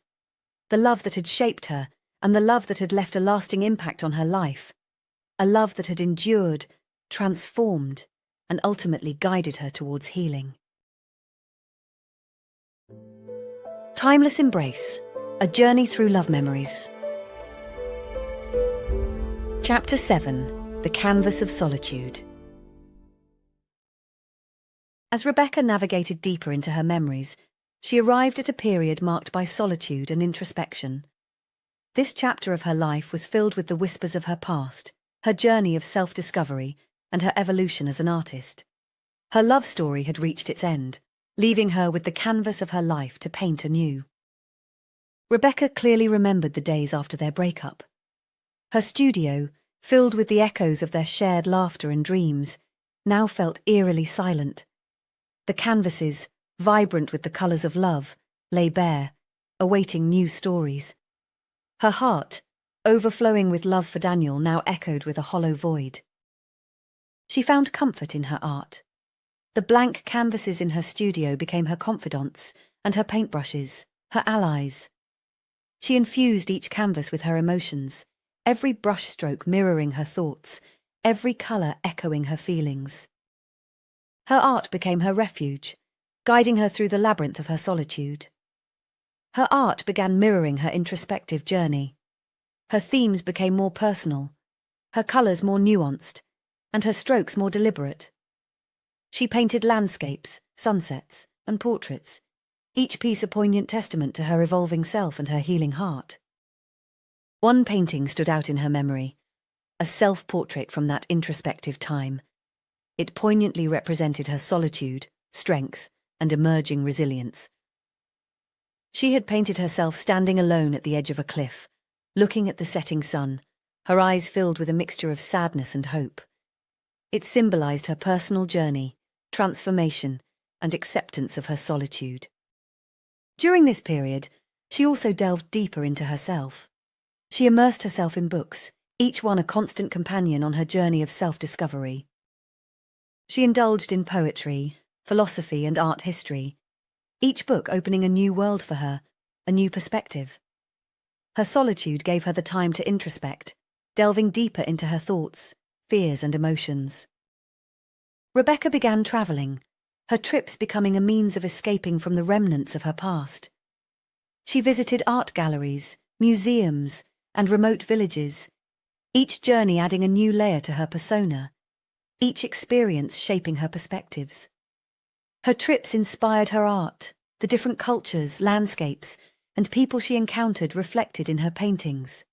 the love that had shaped her, and the love that had left a lasting impact on her life, a love that had endured, transformed, and ultimately guided her towards healing. Timeless Embrace, a journey through love memories. Chapter 7, The Canvas of Solitude. As Rebecca navigated deeper into her memories, she arrived at a period marked by solitude and introspection. This chapter of her life was filled with the whispers of her past, her journey of self-discovery, and her evolution as an artist. Her love story had reached its end, leaving her with the canvas of her life to paint anew. Rebecca clearly remembered the days after their breakup. Her studio, filled with the echoes of their shared laughter and dreams, now felt eerily silent. The canvases, vibrant with the colours of love, lay bare, awaiting new stories. Her heart, overflowing with love for Daniel, now echoed with a hollow void. She found comfort in her art. The blank canvases in her studio became her confidants, and her paintbrushes, her allies. She infused each canvas with her emotions, every brushstroke mirroring her thoughts, every colour echoing her feelings. Her art became her refuge, guiding her through the labyrinth of her solitude. Her art began mirroring her introspective journey. Her themes became more personal, her colours more nuanced, and her strokes more deliberate. She painted landscapes, sunsets, and portraits, each piece a poignant testament to her evolving self and her healing heart. One painting stood out in her memory, a self-portrait from that introspective time. It poignantly represented her solitude, strength, and emerging resilience. She had painted herself standing alone at the edge of a cliff, looking at the setting sun, her eyes filled with a mixture of sadness and hope. It symbolized her personal journey, transformation, and acceptance of her solitude. During this period, she also delved deeper into herself. She immersed herself in books, each one a constant companion on her journey of self-discovery. She indulged in poetry, philosophy, and art history, each book opening a new world for her, a new perspective. Her solitude gave her the time to introspect, delving deeper into her thoughts, fears, and emotions. Rebecca began travelling, her trips becoming a means of escaping from the remnants of her past. She visited art galleries, museums, and remote villages, each journey adding a new layer to her persona, each experience shaping her perspectives. Her trips inspired her art, the different cultures, landscapes, and people she encountered reflected in her paintings.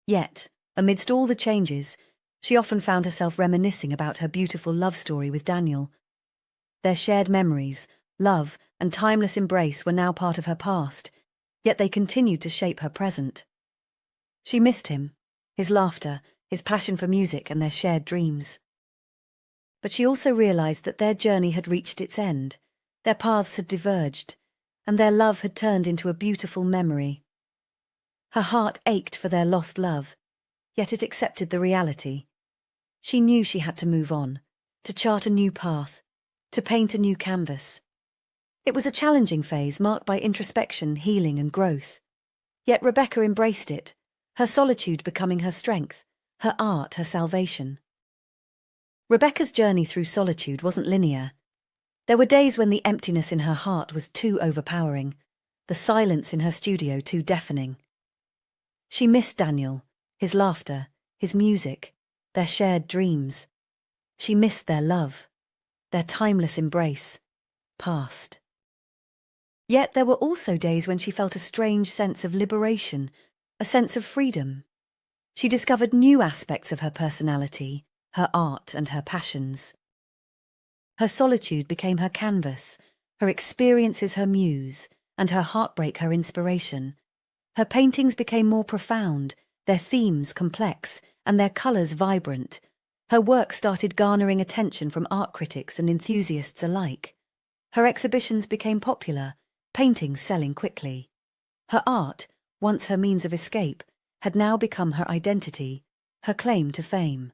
Yet, amidst all the changes, she often found herself reminiscing about her beautiful love story with Daniel. Their shared memories, love, and timeless embrace were now part of her past, yet they continued to shape her present. She missed him, his laughter, his passion for music, and their shared dreams. But she also realized that their journey had reached its end, their paths had diverged, and their love had turned into a beautiful memory. Her heart ached for their lost love, yet it accepted the reality. She knew she had to move on, to chart a new path, to paint a new canvas. It was a challenging phase marked by introspection, healing, and growth. Yet Rebecca embraced it, her solitude becoming her strength, her art her salvation. Rebecca's journey through solitude wasn't linear. There were days when the emptiness in her heart was too overpowering, the silence in her studio too deafening. She missed Daniel, his laughter, his music, their shared dreams. She missed their love, their timeless embrace, past. Yet there were also days when she felt a strange sense of liberation, a sense of freedom. She discovered new aspects of her personality, her art and her passions. Her solitude became her canvas, her experiences her muse, and her heartbreak her inspiration. Her paintings became more profound, their themes complex, and their colours vibrant. Her work started garnering attention from art critics and enthusiasts alike. Her exhibitions became popular, paintings selling quickly. Her art, once her means of escape, had now become her identity, her claim to fame.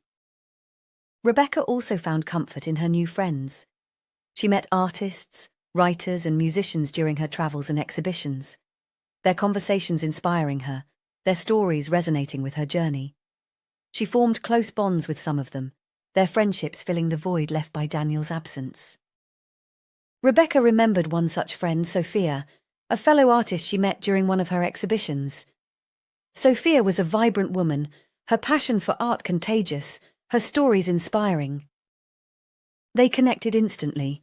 Rebecca also found comfort in her new friends. She met artists, writers and musicians during her travels and exhibitions, their conversations inspiring her, their stories resonating with her journey. She formed close bonds with some of them, their friendships filling the void left by Daniel's absence. Rebecca remembered one such friend, Sophia, a fellow artist she met during one of her exhibitions. Sophia was a vibrant woman, her passion for art contagious, her stories inspiring. They connected instantly,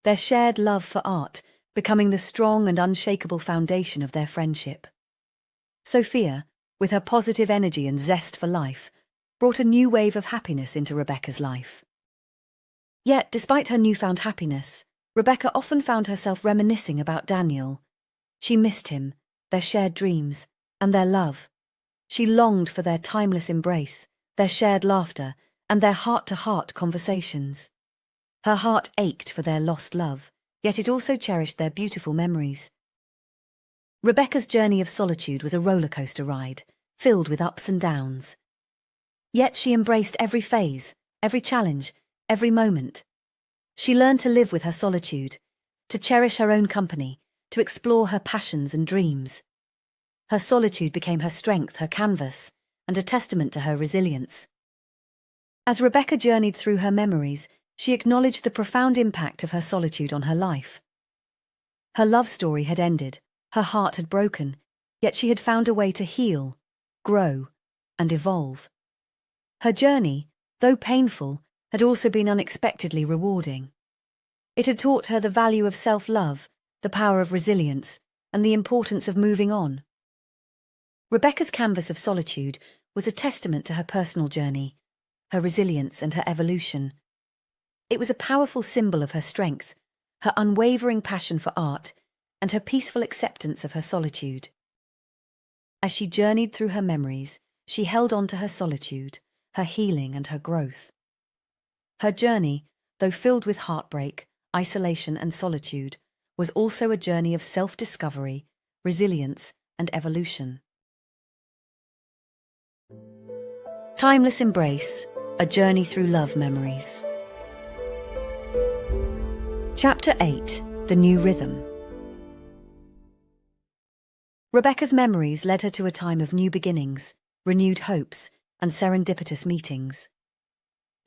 their shared love for art becoming the strong and unshakable foundation of their friendship. Sophia, with her positive energy and zest for life, brought a new wave of happiness into Rebecca's life. Yet, despite her newfound happiness, Rebecca often found herself reminiscing about Daniel. She missed him, their shared dreams, and their love. She longed for their timeless embrace, their shared laughter, and their heart-to-heart conversations. Her heart ached for their lost love, yet it also cherished their beautiful memories. Rebecca's journey of solitude was a roller coaster ride, filled with ups and downs. Yet she embraced every phase, every challenge, every moment. She learned to live with her solitude, to cherish her own company, to explore her passions and dreams. Her solitude became her strength, her canvas, and a testament to her resilience. As Rebecca journeyed through her memories, she acknowledged the profound impact of her solitude on her life. Her love story had ended, her heart had broken, yet she had found a way to heal, grow, and evolve. Her journey, though painful, had also been unexpectedly rewarding. It had taught her the value of self-love, the power of resilience, and the importance of moving on. Rebecca's canvas of solitude was a testament to her personal journey, her resilience and her evolution. It was a powerful symbol of her strength, her unwavering passion for art, and her peaceful acceptance of her solitude. As she journeyed through her memories, she held on to her solitude, her healing and her growth. Her journey, though filled with heartbreak, isolation and solitude, was also a journey of self-discovery, resilience and evolution. Timeless Embrace, a journey through love memories. Chapter 8, The New Rhythm. Rebecca's memories led her to a time of new beginnings, renewed hopes, and serendipitous meetings.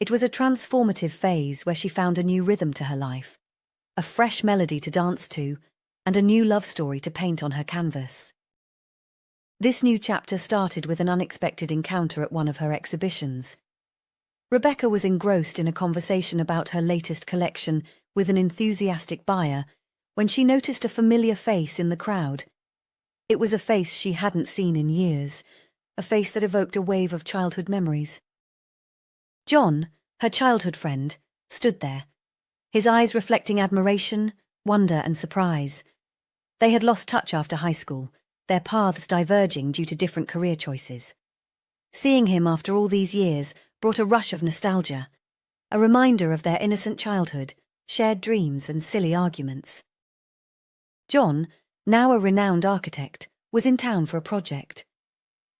It was a transformative phase where she found a new rhythm to her life, a fresh melody to dance to, and a new love story to paint on her canvas. This new chapter started with an unexpected encounter at one of her exhibitions. Rebecca was engrossed in a conversation about her latest collection with an enthusiastic buyer when she noticed a familiar face in the crowd. It was a face she hadn't seen in years, a face that evoked a wave of childhood memories. John, her childhood friend, stood there, his eyes reflecting admiration, wonder and surprise. They had lost touch after high school, their paths diverging due to different career choices. Seeing him after all these years brought a rush of nostalgia, a reminder of their innocent childhood, shared dreams and silly arguments. John, now a renowned architect, was in town for a project.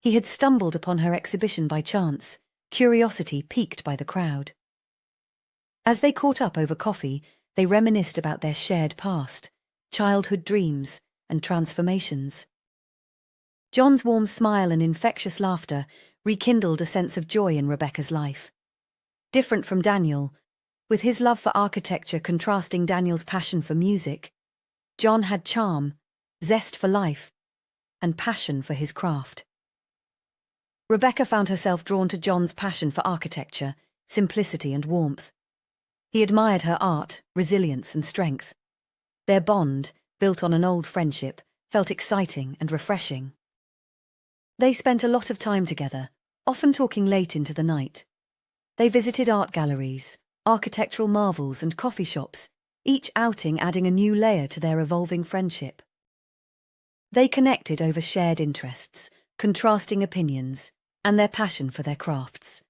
He had stumbled upon her exhibition by chance, curiosity piqued by the crowd. As they caught up over coffee, they reminisced about their shared past, childhood dreams and transformations. John's warm smile and infectious laughter rekindled a sense of joy in Rebecca's life. Different from Daniel, with his love for architecture contrasting Daniel's passion for music, John had charm, zest for life, and passion for his craft. Rebecca found herself drawn to John's passion for architecture, simplicity and warmth. He admired her art, resilience and strength. Their bond, built on an old friendship, felt exciting and refreshing. They spent a lot of time together, often talking late into the night. They visited art galleries, architectural marvels and coffee shops, each outing adding a new layer to their evolving friendship. They connected over shared interests, contrasting opinions, and their passion for their crafts.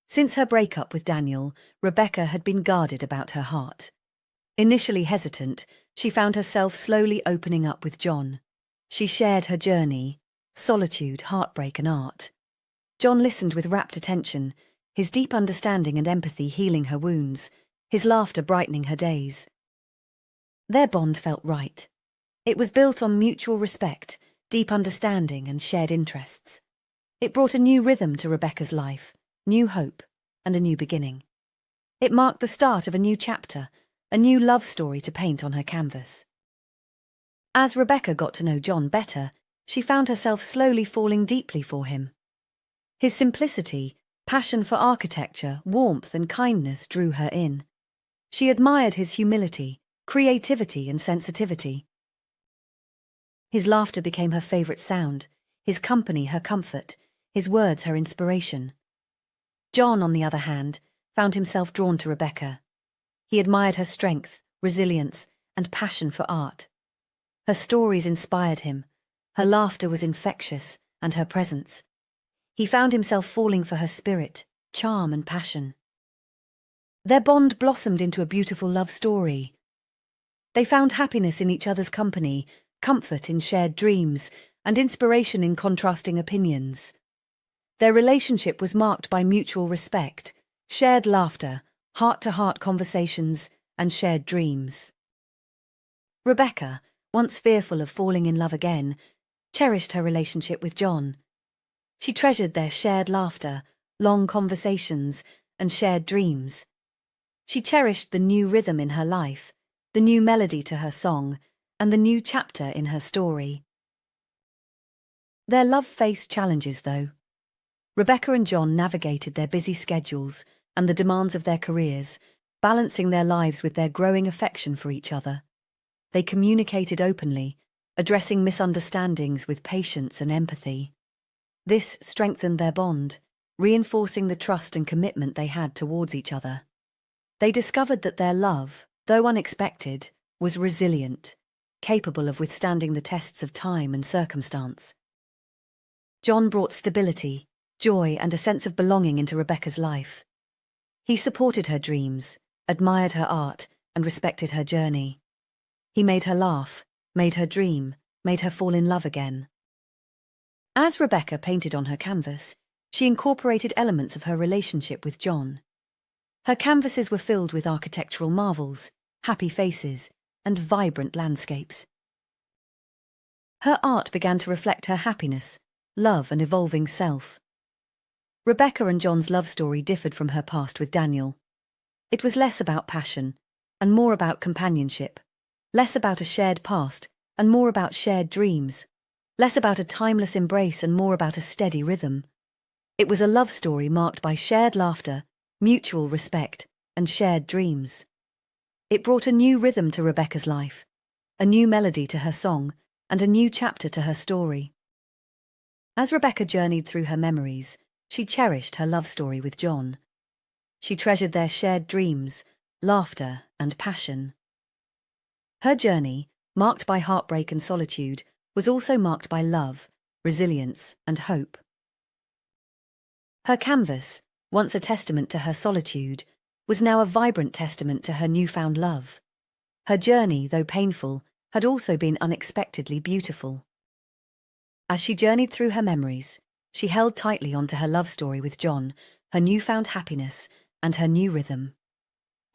Since her breakup with Daniel, Rebecca had been guarded about her heart. Initially hesitant, she found herself slowly opening up with John. She shared her journey, solitude, heartbreak and art. John listened with rapt attention, his deep understanding and empathy healing her wounds, his laughter brightening her days. Their bond felt right. It was built on mutual respect, deep understanding and shared interests. It brought a new rhythm to Rebecca's life, new hope, and a new beginning. It marked the start of a new chapter, a new love story to paint on her canvas. As Rebecca got to know John better, she found herself slowly falling deeply for him. His simplicity, passion for architecture, warmth and kindness drew her in. She admired his humility, creativity and sensitivity. His laughter became her favourite sound, his company her comfort, his words her inspiration. John, on the other hand, found himself drawn to Rebecca. He admired her strength, resilience, and passion for art. Her stories inspired him, her laughter was infectious, and her presence. He found himself falling for her spirit, charm, and passion. Their bond blossomed into a beautiful love story. They found happiness in each other's company, comfort in shared dreams, and inspiration in contrasting opinions. Their relationship was marked by mutual respect, shared laughter, heart-to-heart conversations, and shared dreams. Rebecca, once fearful of falling in love again, cherished her relationship with John. She treasured their shared laughter, long conversations, and shared dreams. She cherished the new rhythm in her life, the new melody to her song, and the new chapter in her story. Their love faced challenges, though. Rebecca and John navigated their busy schedules and the demands of their careers, balancing their lives with their growing affection for each other. They communicated openly, addressing misunderstandings with patience and empathy. This strengthened their bond, reinforcing the trust and commitment they had towards each other. They discovered that their love, though unexpected, was resilient, capable of withstanding the tests of time and circumstance. John brought stability, joy, and a sense of belonging into Rebecca's life. He supported her dreams, admired her art, and respected her journey. He made her laugh, made her dream, made her fall in love again. As Rebecca painted on her canvas, she incorporated elements of her relationship with John. Her canvases were filled with architectural marvels, happy faces, and vibrant landscapes. Her art began to reflect her happiness, love, and evolving self. Rebecca and John's love story differed from her past with Daniel. It was less about passion, and more about companionship, less about a shared past, and more about shared dreams, less about a timeless embrace and more about a steady rhythm. It was a love story marked by shared laughter, mutual respect, and shared dreams. It brought a new rhythm to Rebecca's life, a new melody to her song, and a new chapter to her story. As Rebecca journeyed through her memories, she cherished her love story with John. She treasured their shared dreams, laughter, and passion. Her journey, marked by heartbreak and solitude, was also marked by love, resilience, and hope. Her canvas, once a testament to her solitude, was now a vibrant testament to her newfound love. Her journey, though painful, had also been unexpectedly beautiful. As she journeyed through her memories, she held tightly onto her love story with John, her newfound happiness, and her new rhythm.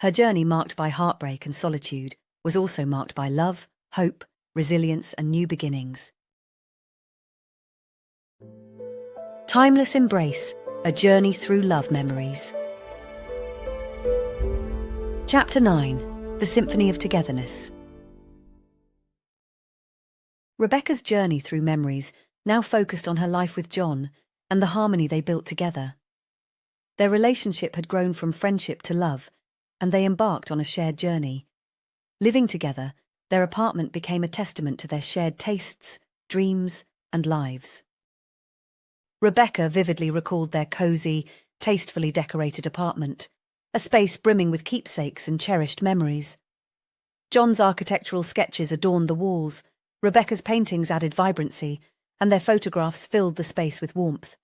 Her journey, marked by heartbreak and solitude, was also marked by love, hope, resilience, and new beginnings. Timeless Embrace, a journey through love memories. Chapter 9, The Symphony of Togetherness. Rebecca's journey through memories now focused on her life with John, and the harmony they built together. Their relationship had grown from friendship to love, and they embarked on a shared journey. Living together, their apartment became a testament to their shared tastes, dreams, and lives. Rebecca vividly recalled their cozy, tastefully decorated apartment, a space brimming with keepsakes and cherished memories. John's architectural sketches adorned the walls, Rebecca's paintings added vibrancy, and their photographs filled the space with warmth.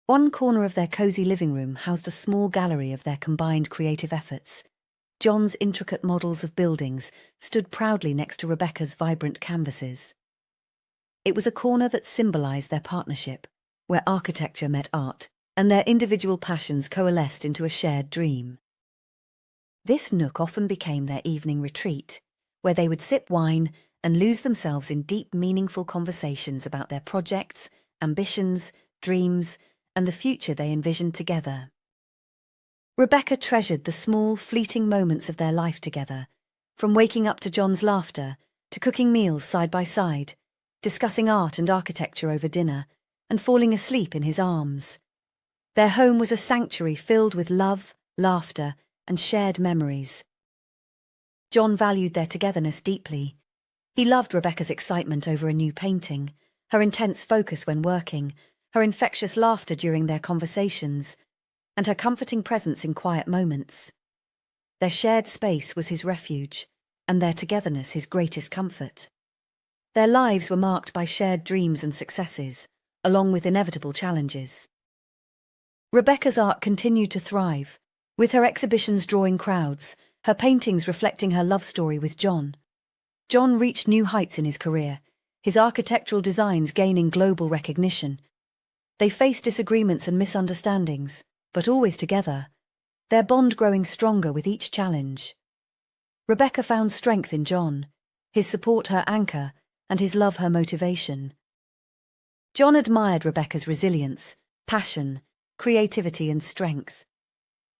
One corner of their cozy living room housed a small gallery of their combined creative efforts. John's intricate models of buildings stood proudly next to Rebecca's vibrant canvases. It was a corner that symbolized their partnership, where architecture met art, and their individual passions coalesced into a shared dream. This nook often became their evening retreat, where they would sip wine and lose themselves in deep, meaningful conversations about their projects, ambitions, dreams, and the future they envisioned together. Rebecca treasured the small, fleeting moments of their life together, from waking up to John's laughter, to cooking meals side by side, discussing art and architecture over dinner, and falling asleep in his arms. Their home was a sanctuary filled with love, laughter, and shared memories. John valued their togetherness deeply. He loved Rebecca's excitement over a new painting, her intense focus when working, her infectious laughter during their conversations, and her comforting presence in quiet moments. Their shared space was his refuge, and their togetherness his greatest comfort. Their lives were marked by shared dreams and successes, along with inevitable challenges. Rebecca's art continued to thrive, with her exhibitions drawing crowds, her paintings reflecting her love story with John. John reached new heights in his career, his architectural designs gaining global recognition. They faced disagreements and misunderstandings, but always together, their bond growing stronger with each challenge. Rebecca found strength in John, his support her anchor, and his love her motivation. John admired Rebecca's resilience, passion, creativity, and strength.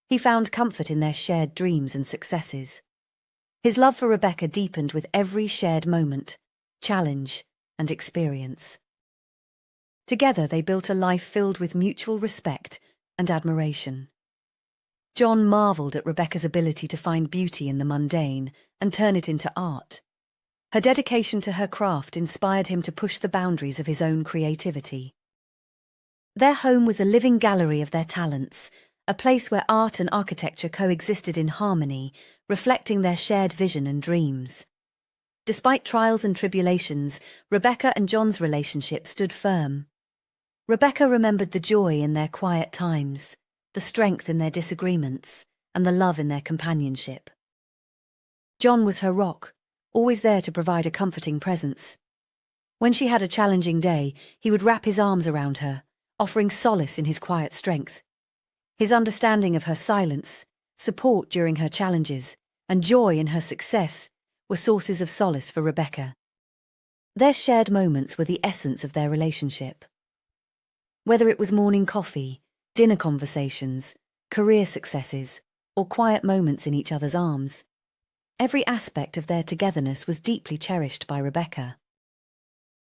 He found comfort in their shared dreams and successes. His love for Rebecca deepened with every shared moment, challenge, and experience. Together they built a life filled with mutual respect and admiration. John marveled at Rebecca's ability to find beauty in the mundane and turn it into art. Her dedication to her craft inspired him to push the boundaries of his own creativity. Their home was a living gallery of their talents, a place where art and architecture coexisted in harmony, reflecting their shared vision and dreams. Despite trials and tribulations, Rebecca and John's relationship stood firm. Rebecca remembered the joy in their quiet times, the strength in their disagreements, and the love in their companionship. John was her rock, always there to provide a comforting presence. When she had a challenging day, he would wrap his arms around her, offering solace in his quiet strength. His understanding of her silence, support during her challenges, and joy in her success were sources of solace for Rebecca. Their shared moments were the essence of their relationship. Whether it was morning coffee, dinner conversations, career successes, or quiet moments in each other's arms, every aspect of their togetherness was deeply cherished by Rebecca.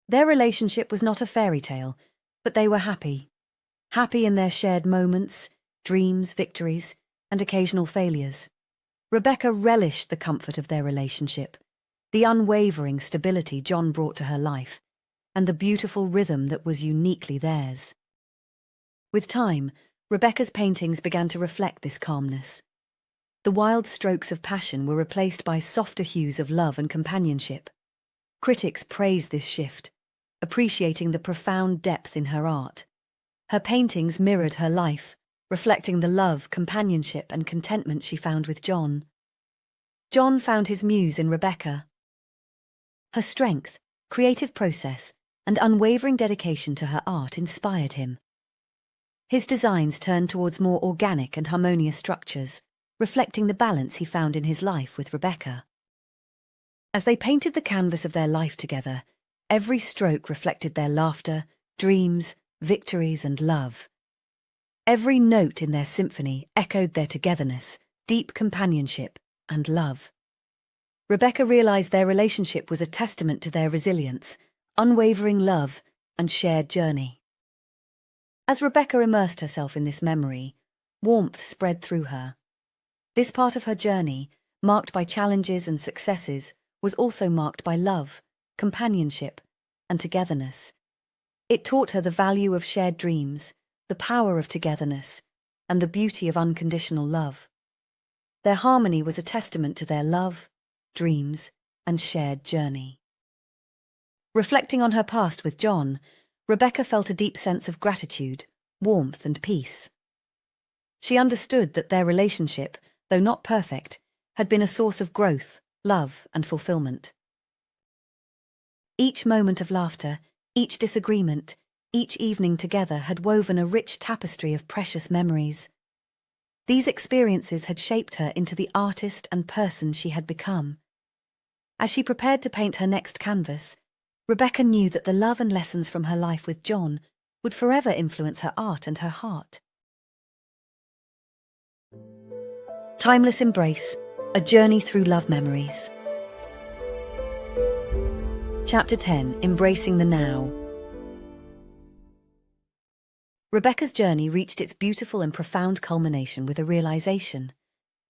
Their relationship was not a fairy tale, but they were happy. Happy in their shared moments, dreams, victories, and occasional failures. Rebecca relished the comfort of their relationship, the unwavering stability John brought to her life, and the beautiful rhythm that was uniquely theirs. With time, Rebecca's paintings began to reflect this calmness. The wild strokes of passion were replaced by softer hues of love and companionship. Critics praised this shift, appreciating the profound depth in her art. Her paintings mirrored her life, reflecting the love, companionship, and contentment she found with John. John found his muse in Rebecca. Her strength, creative process, and unwavering dedication to her art inspired him. His designs turned towards more organic and harmonious structures, reflecting the balance he found in his life with Rebecca. As they painted the canvas of their life together, every stroke reflected their laughter, dreams, victories, and love. Every note in their symphony echoed their togetherness, deep companionship, and love. Rebecca realized their relationship was a testament to their resilience, unwavering love, and shared journey. As Rebecca immersed herself in this memory, warmth spread through her. This part of her journey, marked by challenges and successes, was also marked by love, companionship, and togetherness. It taught her the value of shared dreams, the power of togetherness, and the beauty of unconditional love. Their harmony was a testament to their love, dreams, and shared journey. Reflecting on her past with John, Rebecca felt a deep sense of gratitude, warmth, and peace. She understood that their relationship, though not perfect, had been a source of growth, love, and fulfillment. Each moment of laughter, each disagreement, each evening together had woven a rich tapestry of precious memories. These experiences had shaped her into the artist and person she had become. As she prepared to paint her next canvas, Rebecca knew that the love and lessons from her life with John would forever influence her art and her heart. Timeless Embrace, a journey through love memories. Chapter 10, Embracing the Now. Rebecca's journey reached its beautiful and profound culmination with a realization.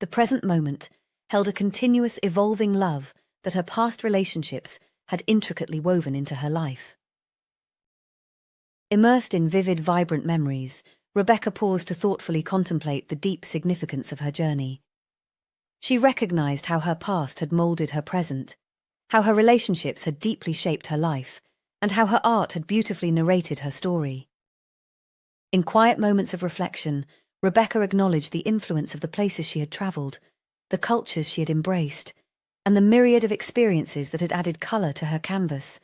The present moment held a continuous, evolving love that her past relationships had intricately woven into her life. Immersed in vivid, vibrant memories, Rebecca paused to thoughtfully contemplate the deep significance of her journey. She recognized how her past had molded her present, how her relationships had deeply shaped her life, and how her art had beautifully narrated her story. In quiet moments of reflection, Rebecca acknowledged the influence of the places she had traveled, the cultures she had embraced, and the myriad of experiences that had added color to her canvas.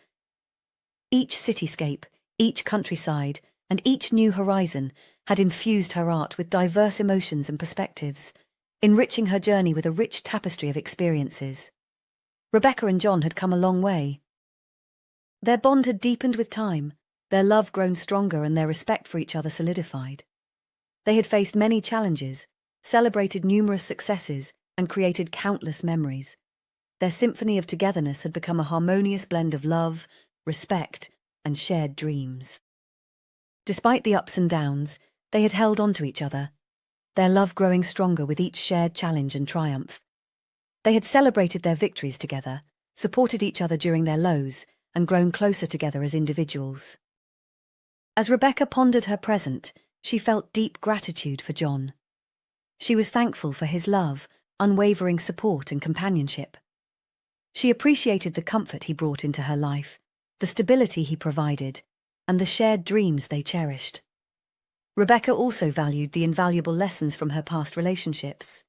Each cityscape, each countryside, and each new horizon had infused her art with diverse emotions and perspectives, enriching her journey with a rich tapestry of experiences. Rebecca and John had come a long way. Their bond had deepened with time, their love grown stronger, and their respect for each other solidified. They had faced many challenges, celebrated numerous successes, and created countless memories. Their symphony of togetherness had become a harmonious blend of love, respect, and shared dreams. Despite the ups and downs, they had held on to each other, their love growing stronger with each shared challenge and triumph. They had celebrated their victories together, supported each other during their lows, and grown closer together as individuals. As Rebecca pondered her present, she felt deep gratitude for John. She was thankful for his love, unwavering support, and companionship. She appreciated the comfort he brought into her life, the stability he provided, and the shared dreams they cherished. Rebecca also valued the invaluable lessons from her past relationships.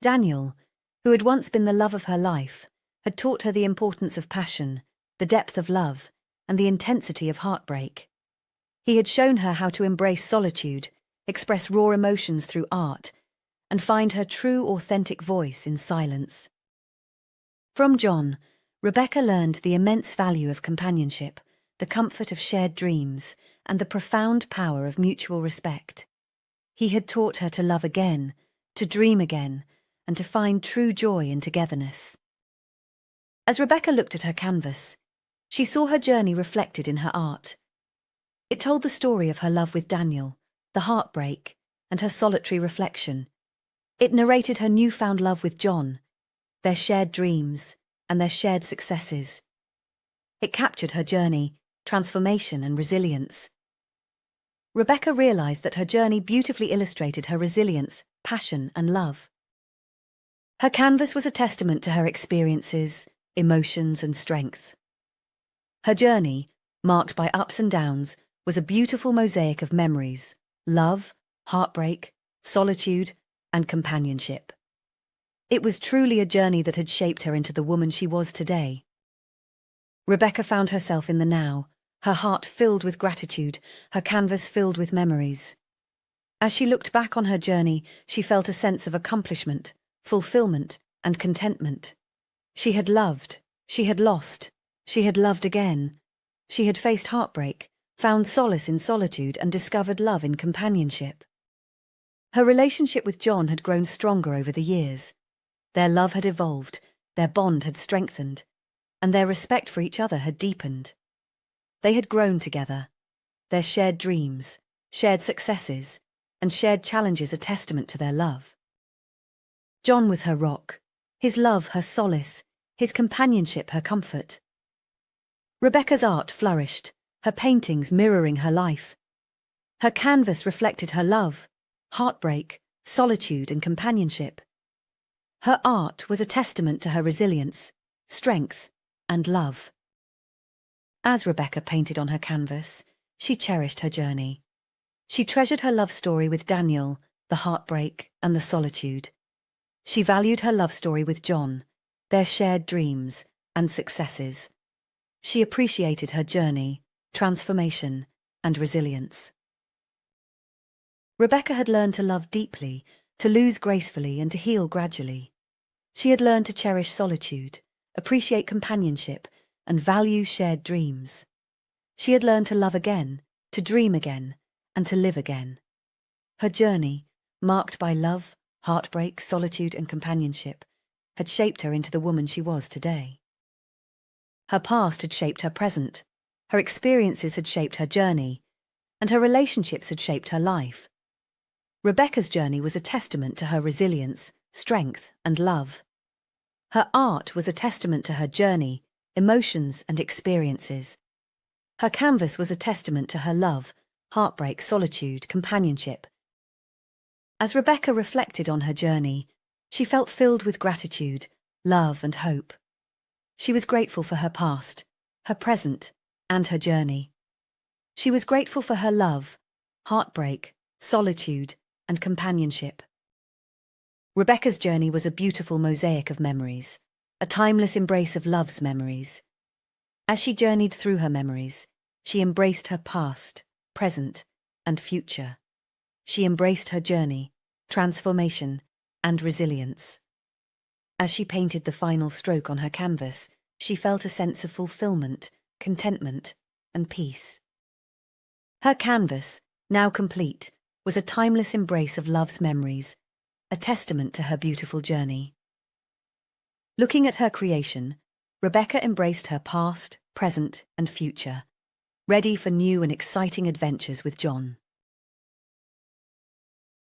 Daniel, who had once been the love of her life, had taught her the importance of passion, the depth of love, and the intensity of heartbreak. He had shown her how to embrace solitude, express raw emotions through art, and find her true, authentic voice in silence. From John, Rebecca learned the immense value of companionship, the comfort of shared dreams, and the profound power of mutual respect. He had taught her to love again, to dream again, and to find true joy in togetherness. As Rebecca looked at her canvas, she saw her journey reflected in her art. It told the story of her love with Daniel, the heartbreak, and her solitary reflection. It narrated her newfound love with John, their shared dreams, and their shared successes. It captured her journey, transformation, and resilience. Rebecca realized that her journey beautifully illustrated her resilience, passion, and love. Her canvas was a testament to her experiences, emotions, and strength. Her journey, marked by ups and downs, was a beautiful mosaic of memories, love, heartbreak, solitude, and companionship. It was truly a journey that had shaped her into the woman she was today. Rebecca found herself in the now, her heart filled with gratitude, her canvas filled with memories. As she looked back on her journey, she felt a sense of accomplishment, fulfillment, and contentment. She had loved, she had lost, she had loved again. She had faced heartbreak, found solace in solitude, and discovered love in companionship. Her relationship with John had grown stronger over the years. Their love had evolved, their bond had strengthened, and their respect for each other had deepened. They had grown together. their shared dreams, shared successes, and shared challenges a testament to their love. John was her rock, his love her solace, his companionship her comfort. Rebecca's art flourished, her paintings mirroring her life. Her canvas reflected her love, heartbreak, solitude, and companionship. Her art was a testament to her resilience, strength, and love. As Rebecca painted on her canvas, she cherished her journey. She treasured her love story with Daniel, the heartbreak, and the solitude. She valued her love story with John, their shared dreams and successes. She appreciated her journey, transformation, and resilience. Rebecca had learned to love deeply, to lose gracefully, and to heal gradually. She had learned to cherish solitude, appreciate companionship, and value shared dreams. She had learned to love again, to dream again, and to live again. Her journey, marked by love, heartbreak, solitude, and companionship, had shaped her into the woman she was today. Her past had shaped her present, her experiences had shaped her journey, and her relationships had shaped her life. Rebecca's journey was a testament to her resilience, strength, and love. Her art was a testament to her journey, emotions, and experiences. Her canvas was a testament to her love, heartbreak, solitude, companionship. As Rebecca reflected on her journey, she felt filled with gratitude, love, and hope. She was grateful for her past, her present, and her journey. She was grateful for her love, heartbreak, solitude, and companionship. Rebecca's journey was a beautiful mosaic of memories, a timeless embrace of love's memories. As she journeyed through her memories, she embraced her past, present, and future. She embraced her journey, transformation, and resilience. As she painted the final stroke on her canvas, she felt a sense of fulfillment, contentment, and peace. Her canvas, now complete, was a timeless embrace of love's memories, a testament to her beautiful journey. Looking at her creation, Rebecca embraced her past, present, and future, ready for new and exciting adventures with John.